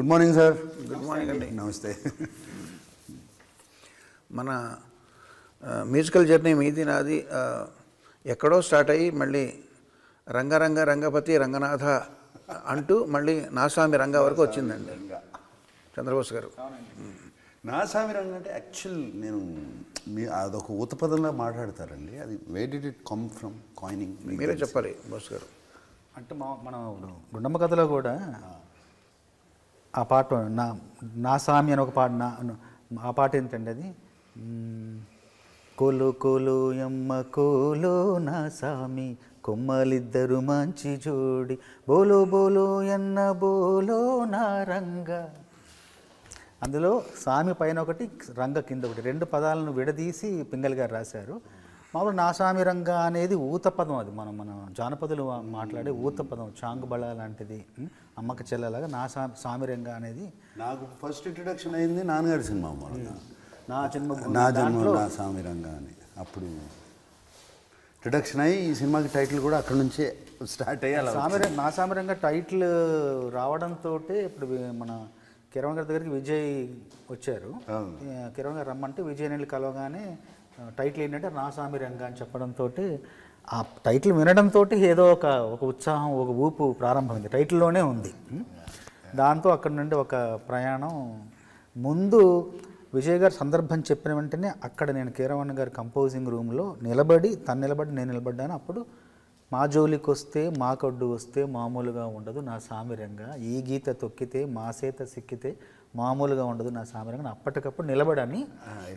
Good morning sir. Good morning అండి. నమస్తే. మన మ్యూజికల్ జర్నీ మీది నాది ఎక్కడో స్టార్ట్ అయ్యి మళ్ళీ రంగపతి రంగనాథ అంటూ మళ్ళీ నాసామి రంగ వరకు వచ్చిందండి చంద్రబోస్ గారు. నాసామి రంగ అంటే యాక్చువల్ నేను అదొక ఊతపదంలా మాట్లాడతారండి. అది where did it come from coining మీరే చెప్పాలి బోస్ గారు. అంటే మనం గుండమ్మ కథలో కూడా ఆ పాట నా సామి అని ఒక పాట ఆ పాట ఏంటండి అది కోలు కోలు ఎమ్మ కోలు నా సామి కొమ్మలిద్దరు మంచి జోడి బోలో బోలో ఎన్న బోలో నా రంగ. అందులో సామి పైన ఒకటి రంగ కింద ఒకటి రెండు పదాలను విడదీసి పింగళి గారు రాశారు. మామూలు నా సామి రంగ అనేది ఊతపదం. అది మన జానపదులు మాట్లాడే ఊతపదం, చాంగుబళ లాంటిది. అమ్మక చెల్లెలాగా నా సామి రంగ అనేది నాకు ఫస్ట్ ఇంట్రడక్షన్ అయింది నాన్నగారి సినిమా నా జన్మ నా సామి రంగ అని. అప్పుడు ఇంట్రడక్షన్ అయ్యి ఈ సినిమాకి టైటిల్ కూడా అక్కడ నుంచే స్టార్ట్ అయ్యి నా సామి రంగ టైటిల్ రావడంతో ఇప్పుడు మన కిరణ్ గారి దగ్గరికి విజయ్ వచ్చారు. కిరణ్ గారు రమ్మంటే విజయ్ నెల్లి కలవగానే టైటిల్ ఏంటంటే నా సామి రంగ అని చెప్పడంతో ఆ టైటిల్ వినడంతో ఏదో ఒక ఉత్సాహం, ఒక ఊపు ప్రారంభమైంది. టైటిల్లోనే ఉంది. దాంతో అక్కడి నుండి ఒక ప్రయాణం. ముందు విజయ్ గారు సందర్భం చెప్పిన వెంటనే అక్కడ నేను కీరవాణి గారి కంపోజింగ్ రూమ్లో తను నిలబడి నేను నిలబడ్డాను. అప్పుడు మా జోలికి వస్తే మా కడ్డు వస్తే మామూలుగా ఉండదు నా సామిరంగా, ఈ గీత తొక్కితే మా సేత సిక్కితే మామూలుగా ఉండదు నా సామిరంగా. అప్పటికప్పుడు నిలబడని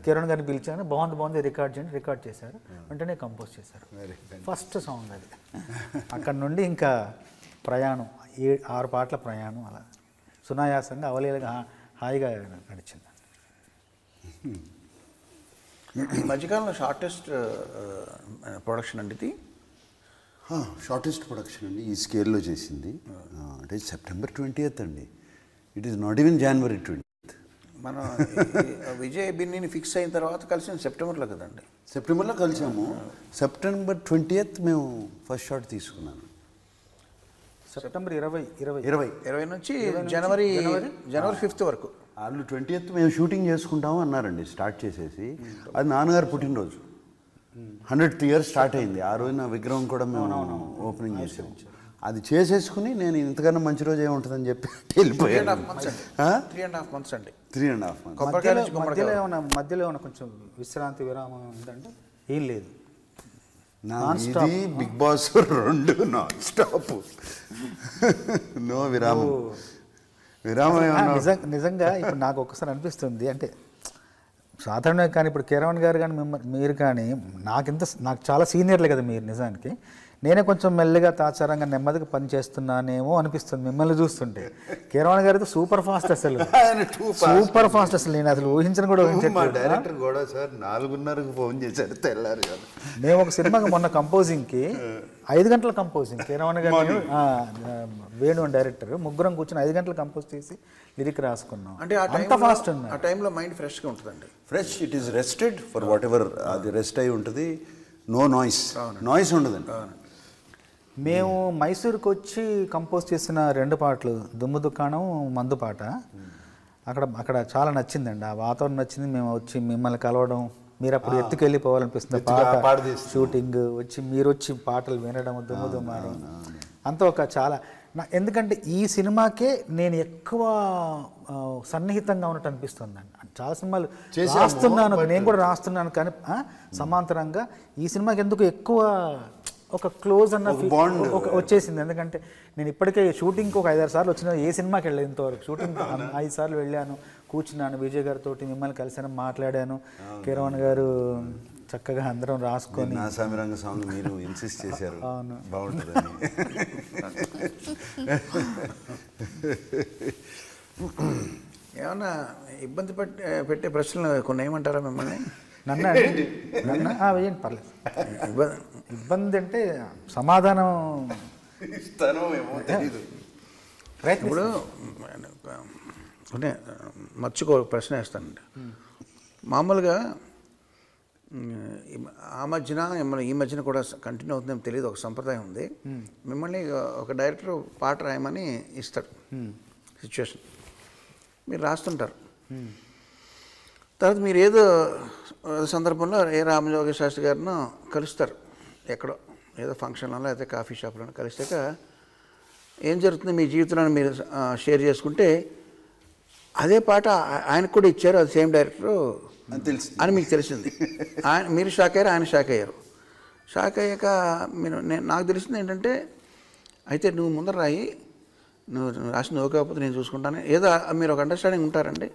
కిరణ్ గారిని పిలిచాను. బాగుంది రికార్డ్ చేయండి. రికార్డ్ చేశారు. వెంటనే కంపోజ్ చేశారు. ఫస్ట్ సాంగ్ అది. అక్కడ నుండి ఇంకా ప్రయాణం 6 పాటల ప్రయాణం అలా సునాయాసంగా అవలీలగా హాయిగా నడిచింది. ఈ మధ్యకాలంలో షార్టెస్ట్ ప్రొడక్షన్ అండి ఇది. షార్టెస్ట్ ప్రొడక్షన్ అండి ఈ స్కేల్లో చేసింది. అంటే September 20th అండి. It is not even January 20th. మనం విజయ్ బిన్నీని ఫిక్స్ అయిన తర్వాత కలిసిన సెప్టెంబర్లో కదండి. సెప్టెంబర్లో కలిసాము. September 20th మేము ఫస్ట్ షాట్ తీసుకున్నాను. సెప్టెంబర్ 20 నుంచి జనవరి 5th వరకు. వాళ్ళు 20th మేము షూటింగ్ చేసుకుంటాము అన్నారండి స్టార్ట్ చేసేసి. అది నాన్నగారు పుట్టినరోజు 100th year స్టార్ట్ అయింది. ఆ రోజు నా విగ్రహం కూడా మేము ఓపెనింగ్ చేసాము. అది చేసేసుకుని నేను ఇంతకన్నా మంచి రోజు ఏముంటుందని చెప్పి వెళ్ళిపోయాను. 3.5 months అండి. 3.5 months. మధ్యలో ఏమైనా కొంచెం విశ్రాంతి విరామం ఉందంటే ఏం లేదు. ఇది big boss 2 non stop, no విరామం. నిజంగా ఇప్పుడు నాకు ఒక్కసారి అనిపిస్తుంది, అంటే సాధారణంగా కానీ ఇప్పుడు కిరణ్ గారు కానీ మీరు కానీ నాకు చాలా సీనియర్లే కదా మీరు. నిజానికి నేనే కొంచెం మెల్లిగా తాచారంగా నెమ్మదిగా పని చేస్తున్నానేమో అనిపిస్తుంది మిమ్మల్ని చూస్తుంటే. కిరణ్ గారితో సూపర్ ఫాస్ట్ అసలు నేను అసలు ఊహించను కూడా ఊహించట్లేదు. డైరెక్టర్ కూడా సార్ 4:30కు ఫోన్ చేశారు తెల్లారు కదా. మేము ఒక సినిమాకి మొన్న కంపోజింగ్కి 5 గంటల కంపోజింగ్ కిరణ్ గారు వేణు అని డైరెక్టర్ ముగ్గురం కూర్చొని 5 గంటలు కంపోజ్ చేసి లిరిక్ రాసుకున్నాం. అంటే అంత ఫాస్ట్ ఉంది. ఆ టైంలో మైండ్ ఫ్రెష్గా ఉంటుందండి. Fresh, it is rested for what ever. అది రెస్ట్ అయి ఉంటుంది. నో నాయిస్ ఉండదండి. మేము మైసూరుకి వచ్చి కంపోజ్ చేసిన 2 పాటలు దుమ్ము దుకాణం మందు పాట అక్కడ చాలా నచ్చిందండి. ఆ వాతావరణం నచ్చింది. మేము వచ్చి మిమ్మల్ని కలవడం, మీరు అప్పుడు ఎత్తుకెళ్ళిపోవాలనిపిస్తుంది పాట షూటింగ్, మీరు వచ్చి పాటలు వినడం, దుమ్ము దుమ్మాడం అంతా ఒక చాలా ఎందుకంటే ఈ సినిమాకే నేను ఎక్కువ సన్నిహితంగా ఉన్నట్టు అనిపిస్తుంది అండి. చాలా సినిమాలు రాస్తున్నాను, నేను కూడా రాస్తున్నాను, కానీ సమాంతరంగా ఈ సినిమాకి ఎందుకు ఎక్కువ ఒక క్లోజ్ అన్న వచ్చేసింది. ఎందుకంటే నేను ఇప్పటికే షూటింగ్కి ఒక 5-6 సార్లు వచ్చిన, ఏ సినిమాకి వెళ్ళలేదు ఇంతవరకు. షూటింగ్ 5 సార్లు వెళ్ళాను, కూర్చున్నాను, విజయ్ గారితో మిమ్మల్ని కలిసాను, మాట్లాడాను. కిరణ్ గారు చక్కగా అందరం రాసుకొని నా సామి రంగ సాంగ్ మీరు ఇన్సిస్ట్ చేశారు, బాగుంటుందని. ఏమన్నా ఇబ్బంది పెట్టే ప్రశ్నలు కొన్ని ఏమంటారా మిమ్మల్ని? నన్ను వేయండి, పర్లేదు. ఇబ్బంది అంటే సమాధానం ఇప్పుడు అంటే మర్చికో ప్రశ్న వేస్తానండి. మామూలుగా ఈ మధ్యన కూడా కంటిన్యూ అవుతుందేమో తెలియదు, ఒక సంప్రదాయం ఉంది. మిమ్మల్ని ఒక డైరెక్టర్ పాట రాయమని ఇస్తాడు సిచ్యువేషన్. మీరు రాస్తుంటారు. తర్వాత మీరు ఏదో సందర్భంలో రామజోగ శాస్త్రి గారిను కలుస్తారు ఎక్కడో, ఏదో ఫంక్షన్లో లేకపోతే కాఫీ షాప్లో కలిసాక ఏం జరుగుతుంది మీ జీవితంలో మీరు షేర్ చేసుకుంటే అదే పాట ఆయనకు కూడా ఇచ్చారు, అది సేమ్ డైరెక్టరు అని మీకు తెలిసింది. మీరు షాక్ అయ్యారు, ఆయన షాక్ అయ్యారు. షాక్ అయ్యాక నాకు తెలిసింది ఏంటంటే, అయితే నువ్వు ముందర రాయి, నువ్వు రాసి నువ్వు కాకపోతే నేను చూసుకుంటాను, ఏదో మీరు ఒక అండర్స్టాండింగ్ ఉంటారండి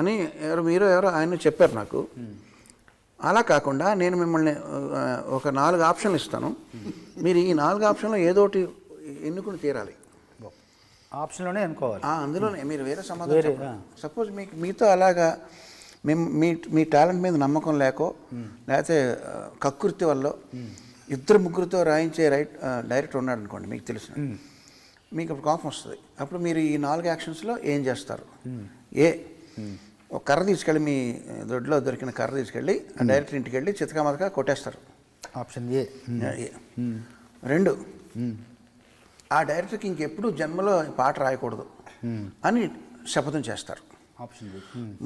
అని ఎవరో ఆయన చెప్పారు నాకు. అలా కాకుండా నేను మిమ్మల్ని ఒక 4 ఆప్షన్లు ఇస్తాను, మీరు ఈ 4 ఆప్షన్లో ఏదో ఒకటి ఎన్నుకుని తీరాలి. ఆప్షన్లోనే అనుకోవాలి, అందులోనే మీరు వేరే సమాధానం. సపోజ్ మీతో అలాగా మీ టాలెంట్ మీద నమ్మకం లేకో లేకపోతే కక్కుర్తి వల్ల 2-3తో రాయించే డైరెక్టర్ ఉన్నాడు అనుకోండి, మీకు తెలిసిన, మీకు అప్పుడు కోపం వస్తుంది. అప్పుడు మీరు ఈ 4 యాక్షన్స్లో ఏం చేస్తారు? ఒక కర్ర తీసుకెళ్ళి, మీ దొడ్లో దొరికిన కర్ర తీసుకెళ్ళి ఆ డైరెక్టర్ ఇంటికి వెళ్ళి చితకామతగా కొట్టేస్తారు. Option A. 2, ఆ డైరెక్టర్కి ఇంకెప్పుడు జన్మలో పాట రాయకూడదు అని శపథం చేస్తారు. ఆప్షన్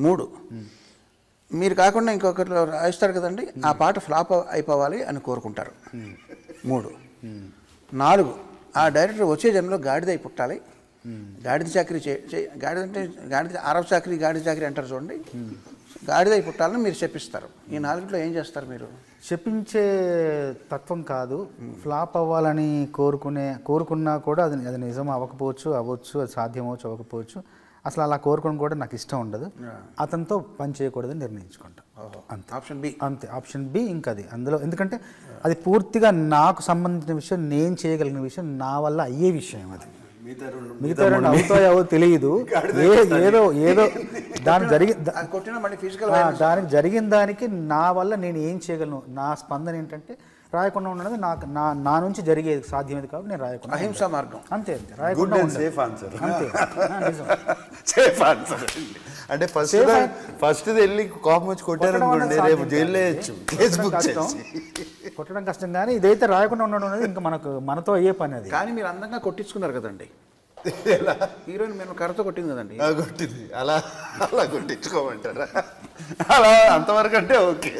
3, మీరు కాకుండా ఇంకొకరు రాయిస్తారు కదండి, ఆ పాట ఫ్లాప్ అయిపోవాలి అని కోరుకుంటారు. 3. 4, ఆ డైరెక్టర్ వచ్చే జన్మలో గాడిద అయి పుట్టాలి, గాడిద చాకరీ గాడిద అంటే గాడిద అరబ్ చాకరీ గాడిద చాకరీ అంటారు చూడండి, గాడిద అయి పుట్టాలని మీరు చెప్పిస్తారు. ఈ 4లో ఏం చేస్తారు మీరు? చెప్పించే తత్వం కాదు, ఫ్లాప్ అవ్వాలని కోరుకున్నా కూడా అది నిజం అవ్వచ్చు, అది సాధ్యం అవ్వకపోవచ్చు. అసలు అలా కోరుకోవడం కూడా నాకు ఇష్టం ఉండదు, అతనితో పని చేయకూడదని నిర్ణయించుకుంటా. అంతే. Option B. అంతే, ఆప్షన్ బి. ఇంకా అది అందులో, ఎందుకంటే అది పూర్తిగా నాకు సంబంధించిన విషయం, నేను చేయగలిగిన విషయం, నా వల్ల అయ్యే విషయం. అది మిగతా 2 అవుతాయో తెలియదు, ఏదో దానికి జరిగిన దానికి నా వల్ల నేను ఏం చేయగలను, నా స్పందన ఏంటంటే రాయకుండా ఉన్నది నా నుంచి జరిగేది సాధ్యమేది కాబట్టి నేను రాయకుండా. అహింసా మార్గం. అంతే, రాయకుండా సేఫ్ ఆన్సర్. అంతే, సేఫ్ ఆన్సర్. అంటే ఫస్ట్ వెళ్ళి కోపం వచ్చి కొట్టారనుకోండి, రేపు జైల్లో వేయచ్చు, ఫేస్బుక్ కొట్టడం కష్టం. కానీ ఇదైతే రాయకుండా ఉండడం అనేది ఇంకా మనతో అయ్యే పని. అది కానీ మీరు అందంగా కొట్టించుకున్నారు కదండి, హీరోయిన్ మేము కర్రతో కొట్టింది కదండి. కొట్టింది, అలా కొట్టించుకోమంటారా? అలా అంతవరకు అంటే ఓకే.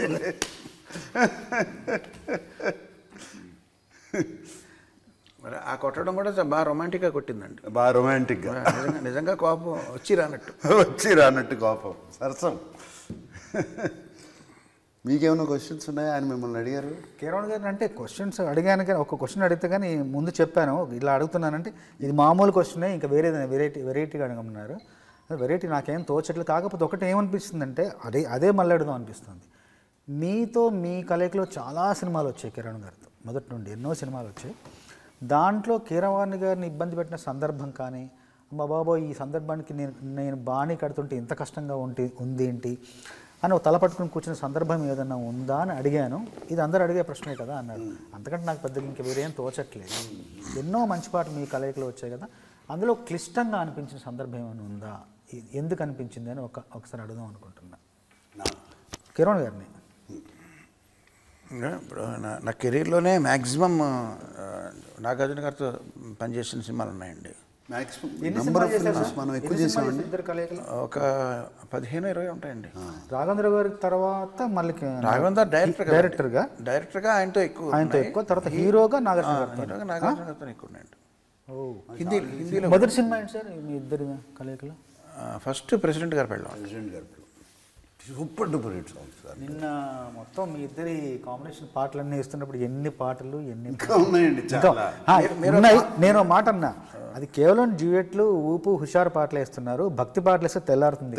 మరి ఆ కొట్టడం కూడా బాగా రొమాంటిక్గా కొట్టిందండి, బాగా రొమాంటిక్గా. నిజంగా కోపం వచ్చి రానట్టు కోపం, సరసం. మీకేమైనా క్వశ్చన్స్ ఉన్నాయా? ఆయన మిమ్మల్ని అడిగారు కీరవాణి గారిని. అంటే క్వశ్చన్స్ అడిగాను, కానీ ఒక క్వశ్చన్ అడిగితే కానీ ముందు చెప్పాను ఇలా అడుగుతున్నానంటే ఇది మామూలు క్వశ్చనే, ఇంకా వేరేదైనా వెరైటీగా అడగమన్నారు. వెరైటీ నాకేం తోచట్లేదు. కాకపోతే ఒకటి ఏమనిపిస్తుందంటే అదే మళ్ళీ అడుగుదాం అనిపిస్తుంది. మీతో మీ కలయికలో చాలా సినిమాలు వచ్చాయి కీరవాణి గారితో, మొదటి నుండి ఎన్నో సినిమాలు వచ్చాయి. దాంట్లో కీరవాణి గారిని ఇబ్బంది పెట్టిన సందర్భం కానీ, అమ్మ బాబోయ్ ఈ సందర్భానికి నేను బాణీ కడుతుంటే ఇంత కష్టంగా ఉంది ఏంటి అని ఒక తలపట్టుకుని కూర్చున్న సందర్భం ఏదన్నా ఉందా అని అడిగాను. ఇది అందరూ అడిగే ప్రశ్నే కదా అన్నాడు. అంతకంటే నాకు పెద్దగా ఇంకా వేరేం తోచట్లేదు. ఎన్నో మంచి పాటలు మీ కలయికలో వచ్చాయి కదా, అందులో క్లిష్టంగా అనిపించిన సందర్భం ఏమైనా ఉందా, ఎందుకు అనిపించింది అని ఒకసారి అడుగుదాం అనుకుంటున్నా కీరవాణి గారిని. ఇప్పుడు నా కెరీర్లోనే మ్యాక్సిమం నాగార్జున గారితో పనిచేసిన సినిమాలు ఉన్నాయండి. మనం ఎక్కువ చేసామండి, ఒక 15-20 ఉంటాయండి. రాఘవేంద్ర గారి తర్వాత మళ్ళీ రాఘవేంద్ర డైరెక్టర్గా ఆయనతో ఎక్కువ, తర్వాత హీరోగా నాగార్జున గారితో ఎక్కువ ఉన్నాయండి. హిందీలో మొదటి సినిమా ఏంటి సార్ మీ ఇద్దరి కలయికలో? ఫస్ట్ ప్రెసిడెంట్ గారు పెళ్ళాం. Super duper hit songs sir. నిన్న మొత్తం మీ ఇద్దరి కాంబినేషన్ పాటలన్నీ వేస్తున్నప్పుడు ఎన్ని పాటలు ఉన్నాయండి. నేను మాట అన్నా, అది కేవలం డ్యూయెట్లు, ఊపు, హుషారు పాటలు వేస్తున్నారు. భక్తి పాటలు వేస్తే తెల్లారుతుంది.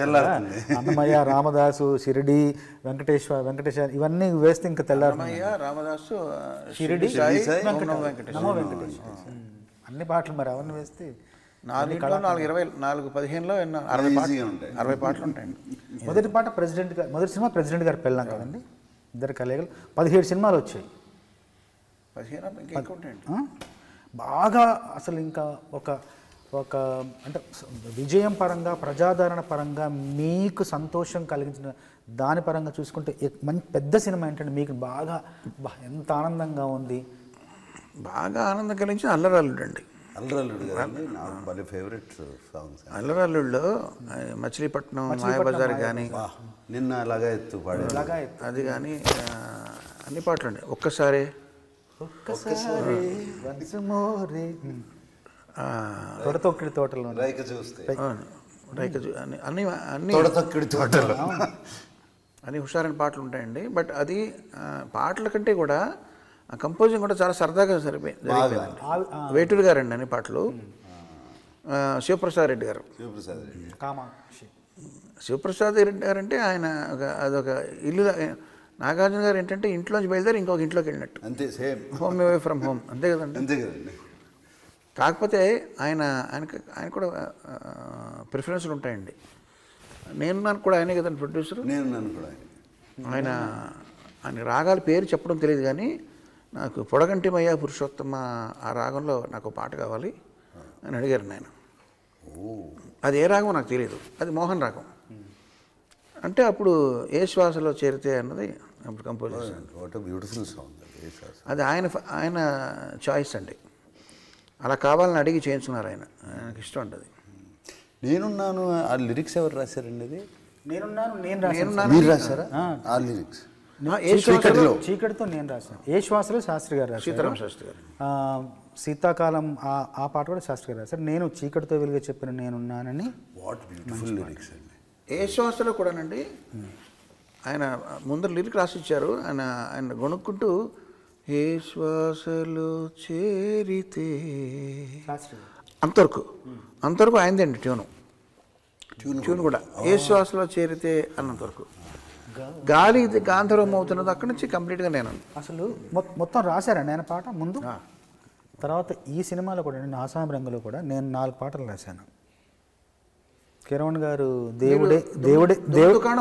అన్నమయ్య, రామదాసు, షిరిడి, వెంకటేశ ఇవన్నీ వేస్తే ఇంకా తెల్లారుతుంది. రామదాసు, షిరిడి, నమో వెంకటేశ్ అన్ని పాటలు మరి అవన్నీ వేస్తే 4-15లో 60 పాటలు ఉంటాయండి. మొదటి సినిమా ప్రెసిడెంట్ గారు పెళ్ళాం కదండి, ఇద్దరు కలయికలు 17 సినిమాలు వచ్చాయి. 15 ఉంటాయండి. బాగా అసలు ఇంకా ఒక అంటే విజయం పరంగా, ప్రజాదరణ పరంగా మీకు సంతోషం కలిగించిన దాని పరంగా చూసుకుంటే మంచి పెద్ద సినిమా ఏంటంటే మీకు బాగా ఎంత ఆనందంగా ఉంది? బాగా ఆనందం కలిగించిన అల్లరల్లుడు అండి. అల్లరల్లుడు కదండి నాకు భలే ఫేవరెట్ సాంగ్స్. అల్లరల్లుళ్ళో మచిలీపట్నం మాయాబజార్ కానీ నిన్న అలాగా ఎత్తు పాడే అది కానీ అన్ని పాటలు అండి. ఒక్కసారి తొడతొక్కిడి తోటలో రైక చూస్తే అన్ని అన్ని తొడతొక్కిడి తోటలో అన్ని హుషారైన పాటలు ఉంటాయండి. బట్ అది పాటల కంటే కూడా కంపోజింగ్ కూడా చాలా సరదాగా జరిగిపోయింది. వేటూరు గారండి అన్ని పాటలు. శివప్రసాద్ రెడ్డి గారు, కామాక్షి శివప్రసాద్ రెడ్డి గారు అంటే ఆయన అదొక ఇల్లు. నాగార్జున గారు ఏంటంటే ఇంట్లోంచి బయలుదేరి ఇంకొక ఇంట్లోకి వెళ్ళినట్టు, అంతే same home away from home, అంతే కదండి. అంతే కదండి. కాకపోతే ఆయన కూడా ప్రిఫరెన్స్లు ఉంటాయండి. నేను కూడా ఆయనే కదండి ప్రొడ్యూసర్. నేను కూడా ఆయన రాగాల పేరు చెప్పడం తెలియదు కానీ నాకు పొడగంటిమయ్య పురుషోత్తమ ఆ రాగంలో నాకు పాట కావాలి అని అడిగారు ఆయన. అది ఏ రాగం నాకు తెలియదు, అది మోహన్ రాగం. అంటే అప్పుడు ఏ శ్వాసలో చేరితే అన్నది అప్పుడు కంపోజ్ చేశాను. బ్యూటిఫుల్ సాంగ్ అది ఆయన చాయిస్ అండి. అలా కావాలని అడిగి చేయించుకున్నారు ఆయనకి ఇష్టం అండి అది. నేనున్నాను ఆ లిరిక్స్ ఎవరు రాశారండి? అది నేను మీరు రాశారా ఆ లిరిక్స్? చీకటితో నేను రాశాను. ఏ శ్వాసలో శాస్త్రి గారు రాశారు, సీతారామ శాస్త్రి గారు. శీతాకాలం ఆ పాట కూడా శాస్త్రి గారు రాశారు. నేను చీకటితో వెలుగు చెప్పిన నేనున్నానని. వాట్ బ్యూటిఫుల్ లిరిక్స్ అండి. ఏ శ్వాసలో కూడానండి ఆయన ముందర లిరిక్ రాసిచ్చారు. ఆయన గొనుక్కుంటూ ఏ శ్వాసలో చేరితే అంతవరకు ఆయనదండి ట్యూన్ కూడా. ఏ శ్వాసలో చేరితే అన్నంతవరకు. గాలి గాంధర్వం అవుతున్నది అక్కడి నుంచి కంప్లీట్గా నేను అసలు మొత్తం రాశారండి ఆయన పాట ముందు. తర్వాత ఈ సినిమాలో కూడా నేను ఆసామి రంగులో కూడా నేను 4 పాటలు రాశాను. కిరణ్ గారు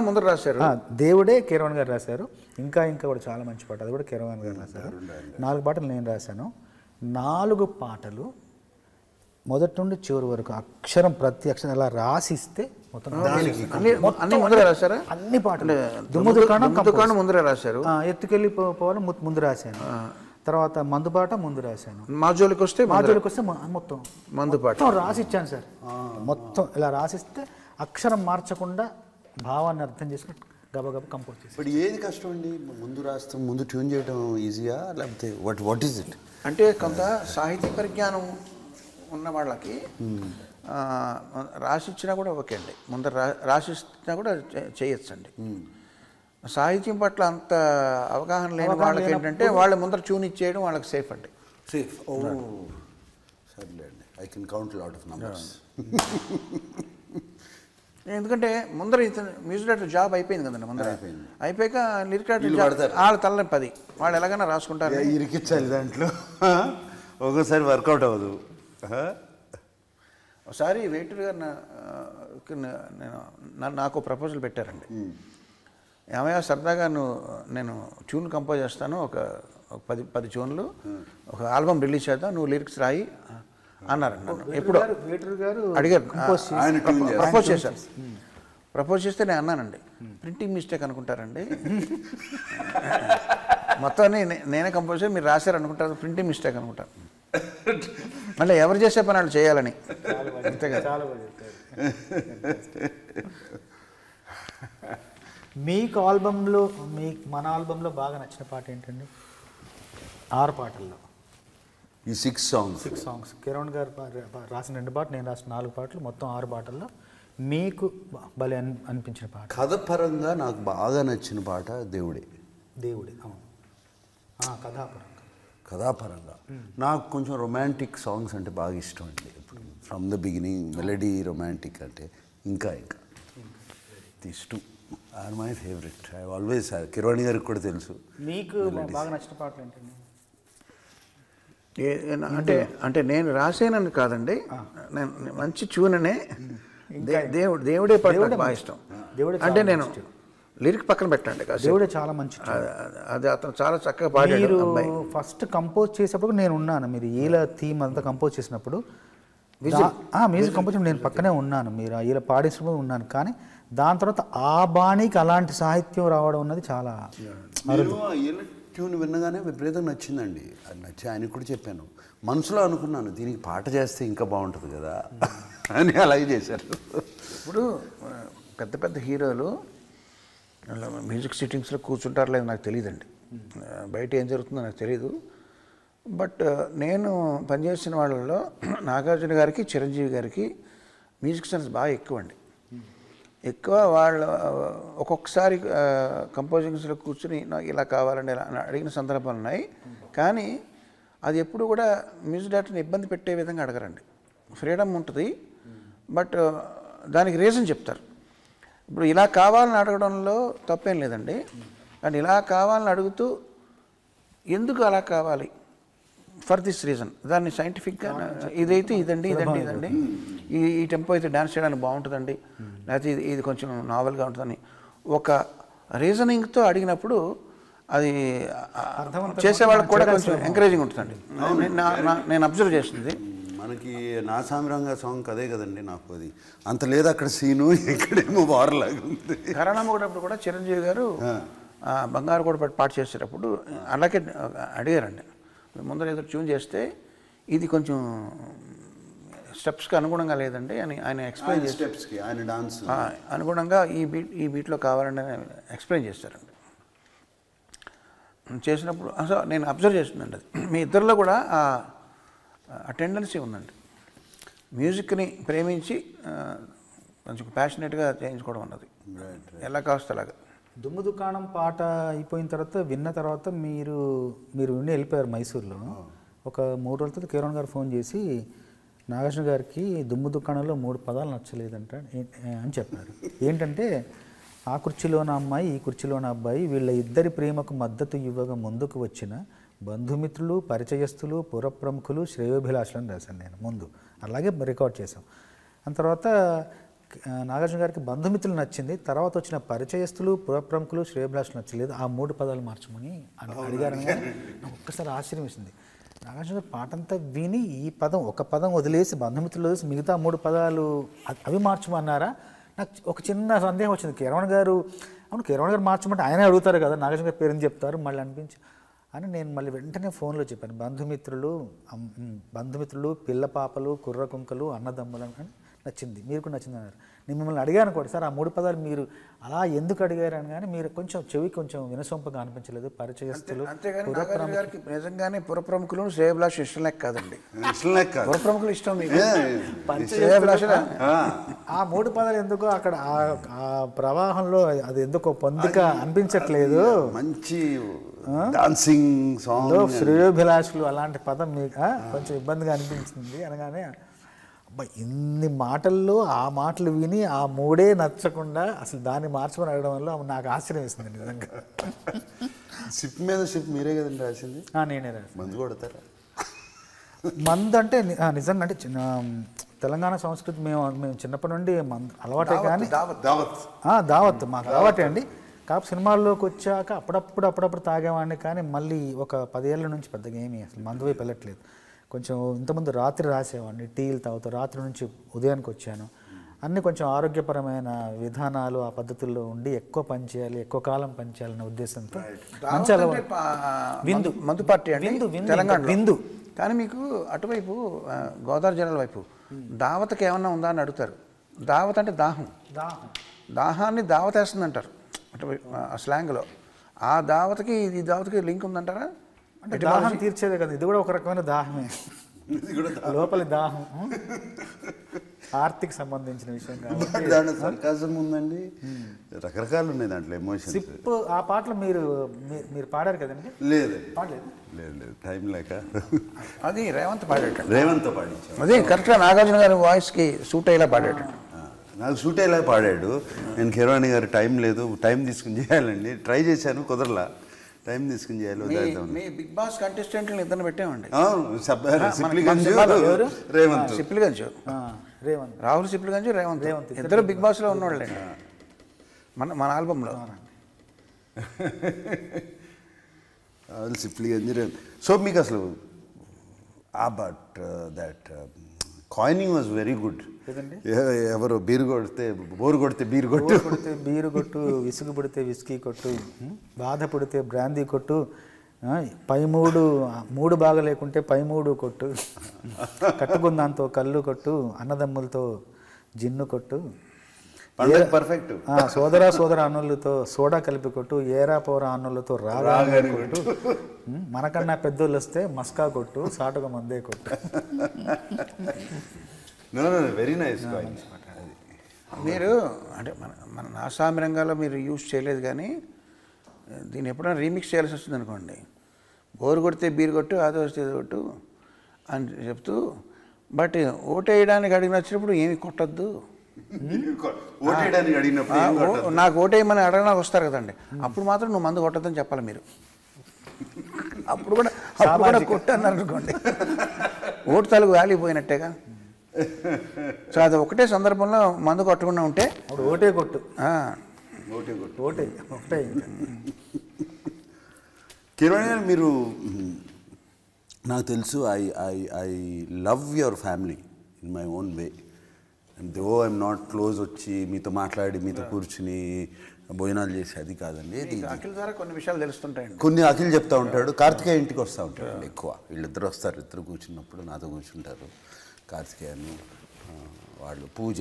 ముందర రాశారు. దేవుడే కిరణ్ గారు రాశారు. ఇంకా కూడా చాలా మంచి పాట, అది కూడా కిరణ్ గారు రాశారు. 4 పాటలు నేను రాశాను. 4 పాటలు మొదటి నుండి చివరి వరకు అక్షరం ప్రతి అక్షరం అలా రాసిస్తే మొత్తం ముందర రాశారా? అన్ని పాటలు దుకాణం ముందర రాశారు. ఎత్తుకెళ్ళి పోవాలి ముందు రాశాను. తర్వాత మందుపాట ముందు రాశాను. మాజోలికి వస్తే మొత్తం మందుపాట రాసిచ్చాను సార్. మొత్తం ఇలా రాసిస్తే అక్షరం మార్చకుండా భావాన్ని అర్థం చేసుకుని గబగబ కంపోజ్ చేసి. ఇప్పుడు ఏది కష్టం అండి? ముందు రాస్తాం, ముందు ట్యూన్ చేయడం ఈజీయా లేకపోతే వాట్ ఈస్ ఇట్? అంటే కొంత సాహిత్య పరిజ్ఞానం ఉన్న వాళ్ళకి రాసిచ్చినా కూడా ఓకే అండి. ముందర రాసిచ్చినా కూడా చేయొచ్చండి. సాహిత్యం పట్ల అంత అవగాహన లేని వాళ్ళకి ఏంటంటే వాళ్ళ ముందర ట్యూన్ ఇచ్చేయడం వాళ్ళకి సేఫ్ అండి. సేఫ్. సర్లే అండి, I can count lot of numbers. ఎందుకంటే ముందర మ్యూజిక్ డైరెక్టర్ జాబ్ అయిపోయింది కదండి. ముందర అయిపోయాక లిరిక్ డైరెక్టర్ వాళ్ళ తల్లని 10 వాళ్ళు ఎలాగైనా రాసుకుంటారు. ఇరికిచ్చాలి దాంట్లో, ఒక్కోసారి వర్కౌట్ అవ్వదు. ఒకసారి వేటూరు గారు నాకు ప్రపోజల్ పెట్టారండి. ఏమయ్యా సరదాగా నేను ట్యూన్ కంపోజ్ చేస్తాను, ఒక 10 ట్యూన్లు, ఒక ఆల్బమ్ రిలీజ్ చేద్దాం, నువ్వు లిరిక్స్ రాయి అన్నారండి. నన్ను ఎప్పుడో అడిగారు, ప్రపోజ్ చేశారు. ప్రపోజ్ చేస్తే నేను అన్నానండి, ప్రింటింగ్ మిస్టేక్ అనుకుంటారండి, మొత్తం నేనే కంపోజ్ చేసి మీరు రాశారు అనుకుంటారు, ప్రింటింగ్ మిస్టేక్ అనుకుంటారు, మళ్ళీ ఎవరు చేసే పని వాళ్ళు చేయాలని. అంతే కదా. మీకు ఆల్బంలో మన ఆల్బంలో బాగా నచ్చిన పాట ఏంటండి? 6 పాటల్లో ఈ 6 సాంగ్స్ కిరణ్ గారు రాసిన 2 పాటలు, నేను రాసిన 4 పాటలు, మొత్తం 6 పాటల్లో మీకు భలే అనిపించిన పాట? కథ పరంగా నాకు బాగా నచ్చిన పాట దేవుడే. అవును. కథాపరంగా నాకు కొంచెం రొమాంటిక్ సాంగ్స్ అంటే బాగా ఇష్టం అండి. ఇప్పుడు from the beginning melody romantic అంటే ఇంకా these 2 are my favourite. I always Kiran గారికి కూడా తెలుసు. మీకు బాగా నచ్చిన పాటలు ఏంటండి? అంటే నేను రాసేనని కాదండి, నేను మంచి ట్యూననే దేవుడే పాట బాగా ఇష్టం. అంటే నేను లిరిక్ పక్కన పెట్టండి, దేవుడే చాలా మంచి, అది అతను చాలా చక్కగా పాడాడు. మీరు ఫస్ట్ కంపోజ్ చేసేటప్పుడు నేను ఉన్నాను, మీరు ఈల థీమ్ అంతా కంపోజ్ చేసినప్పుడు మ్యూజిక్ కంపోజ్ నేను పక్కనే ఉన్నాను, మీరు ఈల పాడేసినప్పుడు ఉన్నాను. కానీ దాని తర్వాత ఆ బాణీకి అలాంటి సాహిత్యం రావడం ఉన్నది చాలా ట్యూన్ విన్నగానే విపరీతంగా నచ్చిందండి. అది నచ్చి ఆయనకు కూడా చెప్పాను, మనసులో అనుకున్నాను దీనికి పాట చేస్తే ఇంకా బాగుంటుంది కదా అని అలాగే చేశారు. ఇప్పుడు పెద్ద పెద్ద హీరోలు మ్యూజిక్ సిట్టింగ్స్లో కూర్చుంటారు లేదు నాకు తెలియదండి, బయట ఏం జరుగుతుందో నాకు తెలియదు. బట్ నేను పనిచేసిన వాళ్ళలో నాగార్జున గారికి చిరంజీవి గారికి మ్యూజిక్ సెన్స్ బాగా ఎక్కువ అండి. ఎక్కువ వాళ్ళు ఒక్కొక్కసారి కంపోజింగ్స్లో కూర్చుని నాకు ఇలా కావాలని ఇలా అడిగిన సందర్భాలు ఉన్నాయి. కానీ అది ఎప్పుడు కూడా మ్యూజిక్ డైరెక్టర్ని ఇబ్బంది పెట్టే విధంగా అడగరండి. ఫ్రీడమ్ ఉంటుంది, బట్ దానికి రీజన్ చెప్తారు. ఇప్పుడు ఇలా కావాలని అడగడంలో తప్పేం లేదండి, కానీ ఇలా కావాలని అడుగుతూ ఎందుకు అలా కావాలి ఫర్ దిస్ రీజన్ దాన్ని సైంటిఫిక్గా ఇదైతే ఇదండి ఈ టెంపో అయితే డ్యాన్స్ చేయడానికి బాగుంటుందండి, లేకపోతే ఇది కొంచెం నావెల్గా ఉంటుందని ఒక రీజనింగ్తో అడిగినప్పుడు అది చేసేవాళ్ళకి కూడా కొంచెం ఎంకరేజింగ్ ఉంటుందండి. నేను అబ్జర్వ్ చేస్తుంది. మనకి నా సామిరంగా సాంగ్ అదే కదండి, నాకు అది అంత లేదు అక్కడ సీను, ఇక్కడేమో వారలాగా ఉంది. కరణమ్మ కూడా చిరంజీవి గారు బంగారు కూడా పాట చేసేటప్పుడు అలాగే అడిగారండి, ముందర ఏదో ట్యూన్ చేస్తే ఇది కొంచెం స్టెప్స్కి అనుగుణంగా లేదండి అని ఆయన ఎక్స్ప్లెయిన్ చేసి స్టెప్స్కి ఆయన డాన్స్ అనుగుణంగా ఈ బీట్లో కావాలని ఎక్స్ప్లెయిన్ చేస్తారండి. చేసినప్పుడు అసలు నేను అబ్జర్వ్ చేస్తుందండి, అది మీ ఇద్దరిలో కూడా ఆ టెండెన్సీ ఉందండి. మ్యూజిక్ని ప్రేమించి కొంచెం ప్యాషనెట్గా చేయించుకోవడం అన్నది ఎలా కాస్త అలాగా. దుమ్ము దుకాణం పాట అయిపోయిన తర్వాత విన్న తర్వాత మీరు విని వెళ్ళిపోయారు మైసూర్లో. ఒక 3 రోజుల తర్వాత కిరణ్ గారు ఫోన్ చేసి నాగార్జున గారికి దుమ్ము దుకాణంలో 3 పదాలు నచ్చలేదంట అని చెప్పారు. ఏంటంటే ఆ కుర్చీలోన అమ్మాయి ఈ కుర్చీలోన అబ్బాయి వీళ్ళ ఇద్దరి ప్రేమకు మద్దతు ఇవ్వగా ముందుకు వచ్చిన బంధుమిత్రులు పరిచయస్తులు పురప్రముఖులు శ్రేయోభిలాషులను రాశాను నేను ముందు, అలాగే రికార్డ్ చేశాం. ఆ తర్వాత నాగార్జున గారికి బంధుమిత్రులు నచ్చింది, తర్వాత వచ్చిన పరిచయస్తులు పురప్రముఖులు శ్రేయోభిలాషులు నచ్చలేదు, ఆ 3 పదాలు మార్చమని అడిగారని నాకు ఒక్కసారి ఆశ్చర్యం వేసింది. నాగార్జున గారు పాట అంతా విని ఈ పదం ఒక పదం వదిలేసి బంధుమిత్రులు వదిలేసి మిగతా 3 పదాలు అవి మార్చమన్నారా? నాకు ఒక చిన్న సందేహం వచ్చింది. కిరణ్ గారు మార్చమంటే ఆయనే అడుగుతారు కదా, నాగార్జున గారి పేరుని చెప్తారు మళ్ళీ అనిపించి అని నేను మళ్ళీ వెంటనే ఫోన్లో చెప్పాను, బంధుమిత్రులు పిల్ల పాపలు కుర్ర కుంకలు అన్నదమ్ములు అని నచ్చింది, మీరు కూడా నచ్చింది అన్నారు. నేను మిమ్మల్ని అడిగాను కూడా, సార్ ఆ 3 పదాలు మీరు అలా ఎందుకు అడిగారు అని, కానీ మీరు కొంచెం చెవి కొంచెం వినసొంపగా అనిపించలేదు. పరిచయస్తులు నిజంగానే పురప్రముఖులు శ్రేయోభిలాష ఇష్టం లేక కాదండి, పురప్రముఖులు ఇష్టం ఆ 3 పదాలు ఎందుకో అక్కడ ఆ ప్రవాహంలో అది ఎందుకో పొందిక అనిపించట్లేదు. మంచి డాన్సింగ్ సాంగ్ శ్రేయోభిలాషులు అలాంటి పదం మీకు కొంచెం ఇబ్బందిగా అనిపించింది అనగానే అబ్బా ఇన్ని మాటల్లో ఆ మాటలు విని ఆ 3 నచ్చకుండా అసలు దాన్ని మార్చుకొని అడగడం వల్ల నాకు ఆశ్చర్యం వేసింది నిజంగా. షిప్ మీద షిప్ మీరే కదండి రాసింది? నేనే రాసి. మందు కొడతారా? మందు అంటే నిజంగా అంటే తెలంగాణ సంస్కృతి మేము చిన్నప్పటి నుండి అలవాటే, కానీ దావత్ మాకు అలవాటే అండి. కాకపోతే సినిమాల్లోకి వచ్చాక అప్పుడప్పుడు తాగేవాడిని, కానీ మళ్ళీ ఒక 10 ఏళ్ళ నుంచి పెద్దగా ఏమీ అసలు మందు వైపు వెళ్ళట్లేదు. కొంచెం ఇంతకుముందు రాత్రి రాసేవాడిని, టీలు తాగుతూ రాత్రి నుంచి ఉదయానికి వచ్చాను. అన్నీ కొంచెం ఆరోగ్యపరమైన విధానాలు ఆ పద్ధతుల్లో ఉండి ఎక్కువ పనిచేయాలి, ఎక్కువ కాలం పనిచేయాలనే ఉద్దేశంతో మంచి విందు మందు పార్టీ అండి తెలంగాణ విందు. కానీ మీకు అటువైపు గోదావరి జిల్లాల వైపు దావతకి ఏమన్నా ఉందా అని అడుగుతారు. దావత్ అంటే దాహాన్ని దావతేస్తుంది అంటారు అటువైపు ఆ స్లాంగ్లో. ఆ దావతకి ఈ దావతకి లింక్ ఉందంటారా? అంటే దాహం తీర్చేదే కదా, ఇది కూడా ఒక రకమైన దాహమే, లోపలి దాహం ఆర్తికి సంబంధించిన విషయం కాబట్టి దాంట్లో సర్కాజం ఉందండి, రకరకాలు ఉన్నాయి దాంట్లో ఎమోషన్స్. సిప్ ఆ పాటలు మీరు పాడారు కదండి? లేదు టైం లేక అది రేవంత్ పాడేట, రేవంత్తో పాడించాను. అదే కరెక్ట్గా నాగార్జున గారి వాయిస్కి సూట్ అయ్యేలా పాడేట. నాకు సూట్ అయ్యేలా పాడాడు. నేను కిరణ్ గారు టైం లేదు, టైం తీసుకుని చేయాలండి, ట్రై చేశాను కుదరలా, టైం తీసుకుని చేయాలి. మీ బిగ్ బాస్ కంటెస్టెంట్లను ఇద్దరు పెట్టామండి, సిప్లిగంజ్ రాహుల్ సిప్లిగంజ్ రేవంత్ ఇద్దరు బిగ్ బాస్లో ఉన్నవాళ్ళండి మన ఆల్బంలో. రాహుల్ సిప్లిగంజ్ సో మీకు అసలు but that coining was very good. ఎవరు బోరు కొడితే బీరు కొట్టు, విసుగు పుడితే విస్కీ కొట్టు, బాధ పుడితే బ్రాందీ కొట్టు, పై మూడు బాగా లేకుంటే పై మూడు కొట్టు, కట్టుకుందాంతో కళ్ళు కొట్టు, అన్నదమ్ములతో జిన్ను కొట్టు, పర్ఫెక్ట్, సోదర అన్నులతో సోడా కలిపి కొట్టు, ఏరా పోరా అన్నులతో రాగా కొట్టు, మనకన్నా పెద్దోళ్ళు వస్తే మస్కా కొట్టు, సాటుగా మందే కొట్టు. Very nice. మీరు అంటే మన నాసామి రంగాల్లో మీరు యూజ్ చేయలేదు, కానీ దీన్ని ఎప్పుడైనా రీమిక్స్ చేయాల్సి వస్తుంది అనుకోండి. బోరు కొడితే బీరు కొట్టు, అది వస్తే ఇది కొట్టు అని చెప్తూ, బట్ ఓటేయడానికి అడిగిన వచ్చినప్పుడు ఏమి కొట్టద్దు, నాకు ఓటేయమని అడగడానికి వస్తారు కదండి, అప్పుడు మాత్రం నువ్వు మందు కొట్టద్దని చెప్పాలి మీరు. అప్పుడు కూడా కొట్టు అన్నారు అనుకోండి, ఓటు తాలూకు వాల్యూ పోయినట్టేగా. సో అది ఒకటే సందర్భంలో మందు కొట్టకుండా ఉంటే ఓటే కొట్టు, ఓటే ఒకటే. కిరణ్ గారు, మీరు నాకు తెలుసు, I love your family in my own way. And though I'm not close వచ్చి మీతో మాట్లాడి మీతో కూర్చుని భోజనాలు చేసి అది కాదండి. అఖిల్ ద్వారా కొన్ని విషయాలు తెలుస్తుంటాయండి. కొన్ని అఖిల్ చెప్తూ ఉంటాడు, కార్తికేయ ఇంటికి వస్తూ ఉంటాడు ఎక్కువ. వీళ్ళిద్దరు వస్తారు, ఇద్దరు కూర్చున్నప్పుడు నాతో కూర్చుంటారు. కార్తికేయను వాళ్ళు పూజ